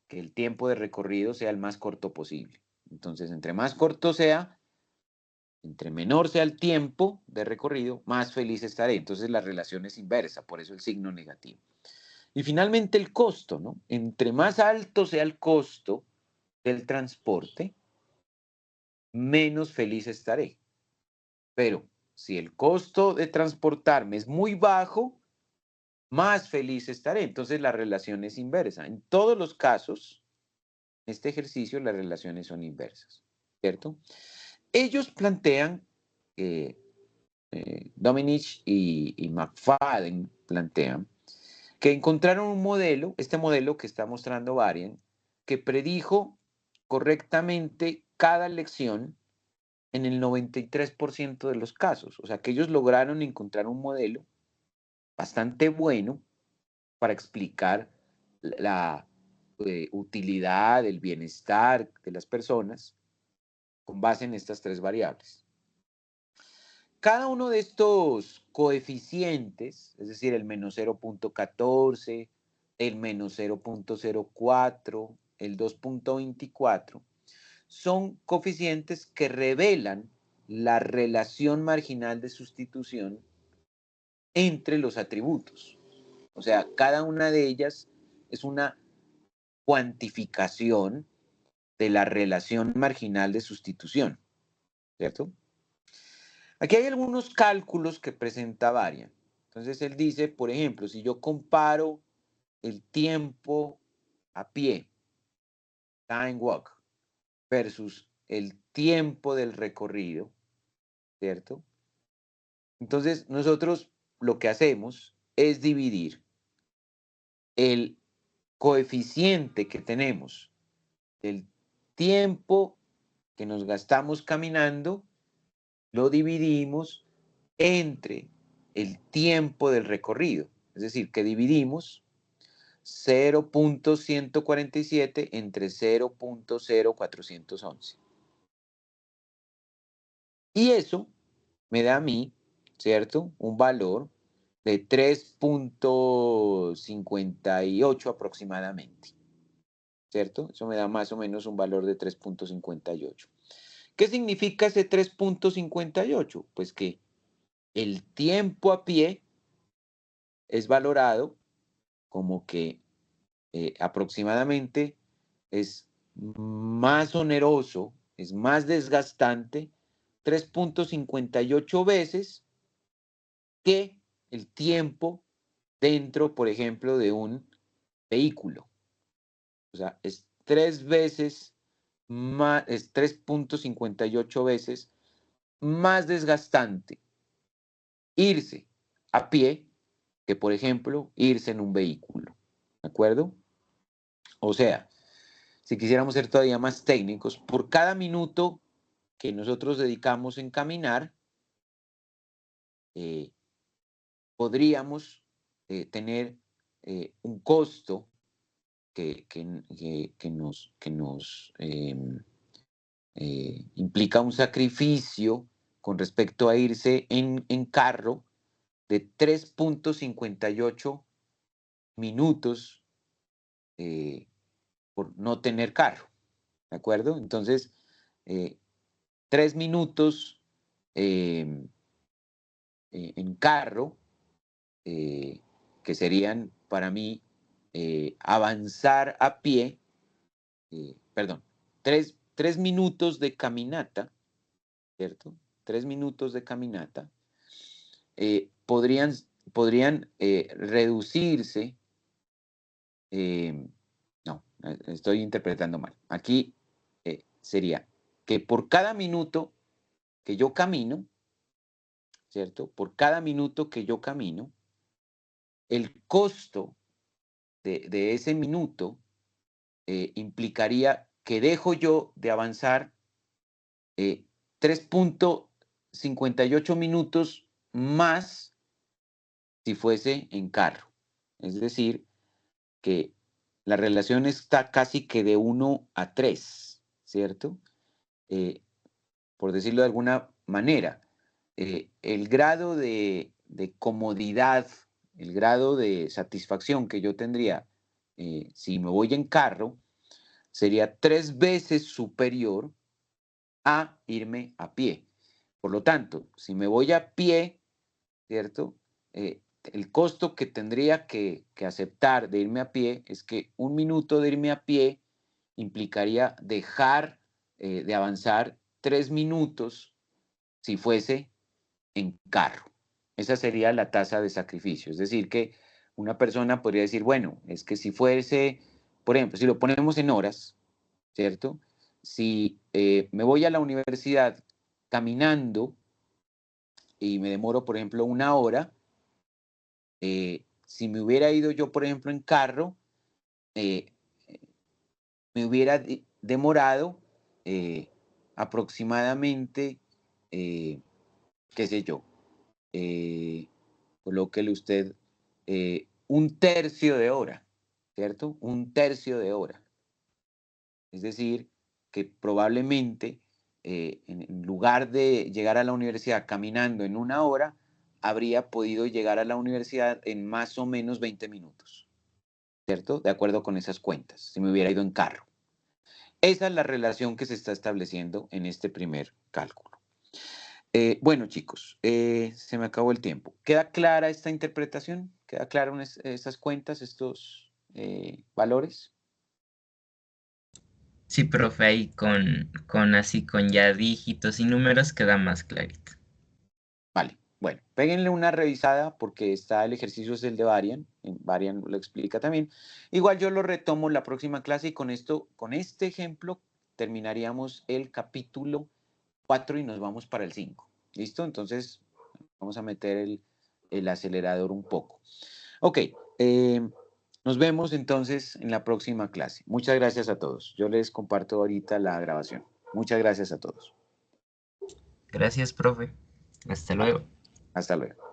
que el tiempo de recorrido sea el más corto posible. Entonces, entre más corto sea, entre menor sea el tiempo de recorrido, más feliz estaré. Entonces la relación es inversa, por eso el signo negativo. Y finalmente el costo, ¿no? Entre más alto sea el costo del transporte, menos feliz estaré. Pero si el costo de transportarme es muy bajo, más feliz estaré. Entonces la relación es inversa. En todos los casos, en este ejercicio las relaciones son inversas, ¿cierto? Ellos plantean eh, Domenech y McFadden plantean que encontraron un modelo, este modelo que está mostrando Varian, que predijo correctamente cada lección en el 93% de los casos. O sea, que ellos lograron encontrar un modelo bastante bueno para explicar la, utilidad, el bienestar de las personas con base en estas tres variables. Cada uno de estos coeficientes, es decir, el menos 0.14, el menos 0.04, el 2.24, son coeficientes que revelan la relación marginal de sustitución entre los atributos. O sea, cada una de ellas es una cuantificación de la relación marginal de sustitución, ¿cierto? Aquí hay algunos cálculos que presenta Varian. Entonces él dice, por ejemplo, si yo comparo el tiempo a pie, time walk, versus el tiempo del recorrido, ¿cierto? Entonces nosotros lo que hacemos es dividir el coeficiente que tenemos del tiempo que nos gastamos caminando, lo dividimos entre el tiempo del recorrido. Es decir, que dividimos 0.147 entre 0.0411. Y eso me da a mí, ¿cierto? Un valor de 3.58 aproximadamente, ¿cierto? Eso me da más o menos un valor de 3.58. ¿Qué significa ese 3.58? Pues que el tiempo a pie es valorado como que aproximadamente es más oneroso, es más desgastante 3.58 veces que el tiempo dentro, por ejemplo, de un vehículo. O sea, es 3.58 veces más desgastante irse a pie que, por ejemplo, irse en un vehículo. ¿De acuerdo? O sea, si quisiéramos ser todavía más técnicos, por cada minuto que nosotros dedicamos en caminar, eh, podríamos tener un costo que nos implica un sacrificio con respecto a irse en carro de 3.58 minutos por no tener carro, ¿de acuerdo? Entonces, 3 minutos eh, en carro, que serían para mí avanzar a pie, perdón, 3 minutos de caminata, ¿cierto? 3 minutos de caminata podrían, podrían reducirse. No, estoy interpretando mal. Aquí sería que por cada minuto que yo camino, ¿cierto? Por cada minuto que yo camino, el costo de ese minuto implicaría que dejo yo de avanzar 3.58 minutos más si fuese en carro. Es decir, que la relación está casi que de 1 a 3, ¿cierto? Por decirlo de alguna manera, el grado de comodidad, el grado de satisfacción que yo tendría si me voy en carro, sería 3 veces superior a irme a pie. Por lo tanto, si me voy a pie, ¿cierto? El costo que tendría que aceptar de irme a pie es que 1 minuto de irme a pie implicaría dejar de avanzar 3 minutos si fuese en carro. Esa sería la tasa de sacrificio. Es decir, que una persona podría decir, bueno, es que si fuese, por ejemplo, si lo ponemos en horas, ¿cierto? Si me voy a la universidad caminando y me demoro, por ejemplo, 1 hora, si me hubiera ido yo, por ejemplo, en carro, eh, me hubiera demorado aproximadamente, qué sé yo, colóquele usted 1/3 de hora, ¿cierto? 1/3 de hora. Es decir, que probablemente en lugar de llegar a la universidad caminando en 1 hora, habría podido llegar a la universidad en más o menos 20 minutos, ¿cierto? De acuerdo con esas cuentas, si me hubiera ido en carro. Esa es la relación que se está estableciendo en este primer cálculo. Bueno, chicos, se me acabó el tiempo. ¿Queda clara esta interpretación? ¿Queda claro esas cuentas, estos valores? Sí, profe, ahí con ya dígitos y números queda más clarito. Vale, bueno, péguenle una revisada porque el ejercicio es el de Varian, Varian lo explica también. Igual yo lo retomo la próxima clase y con este ejemplo terminaríamos el capítulo 4 y nos vamos para el 5. ¿Listo? Entonces vamos a meter el acelerador un poco. Ok, nos vemos entonces en la próxima clase. Muchas gracias a todos. Yo les comparto ahorita la grabación. Muchas gracias a todos. Gracias, profe. Hasta Vale, luego. hasta luego.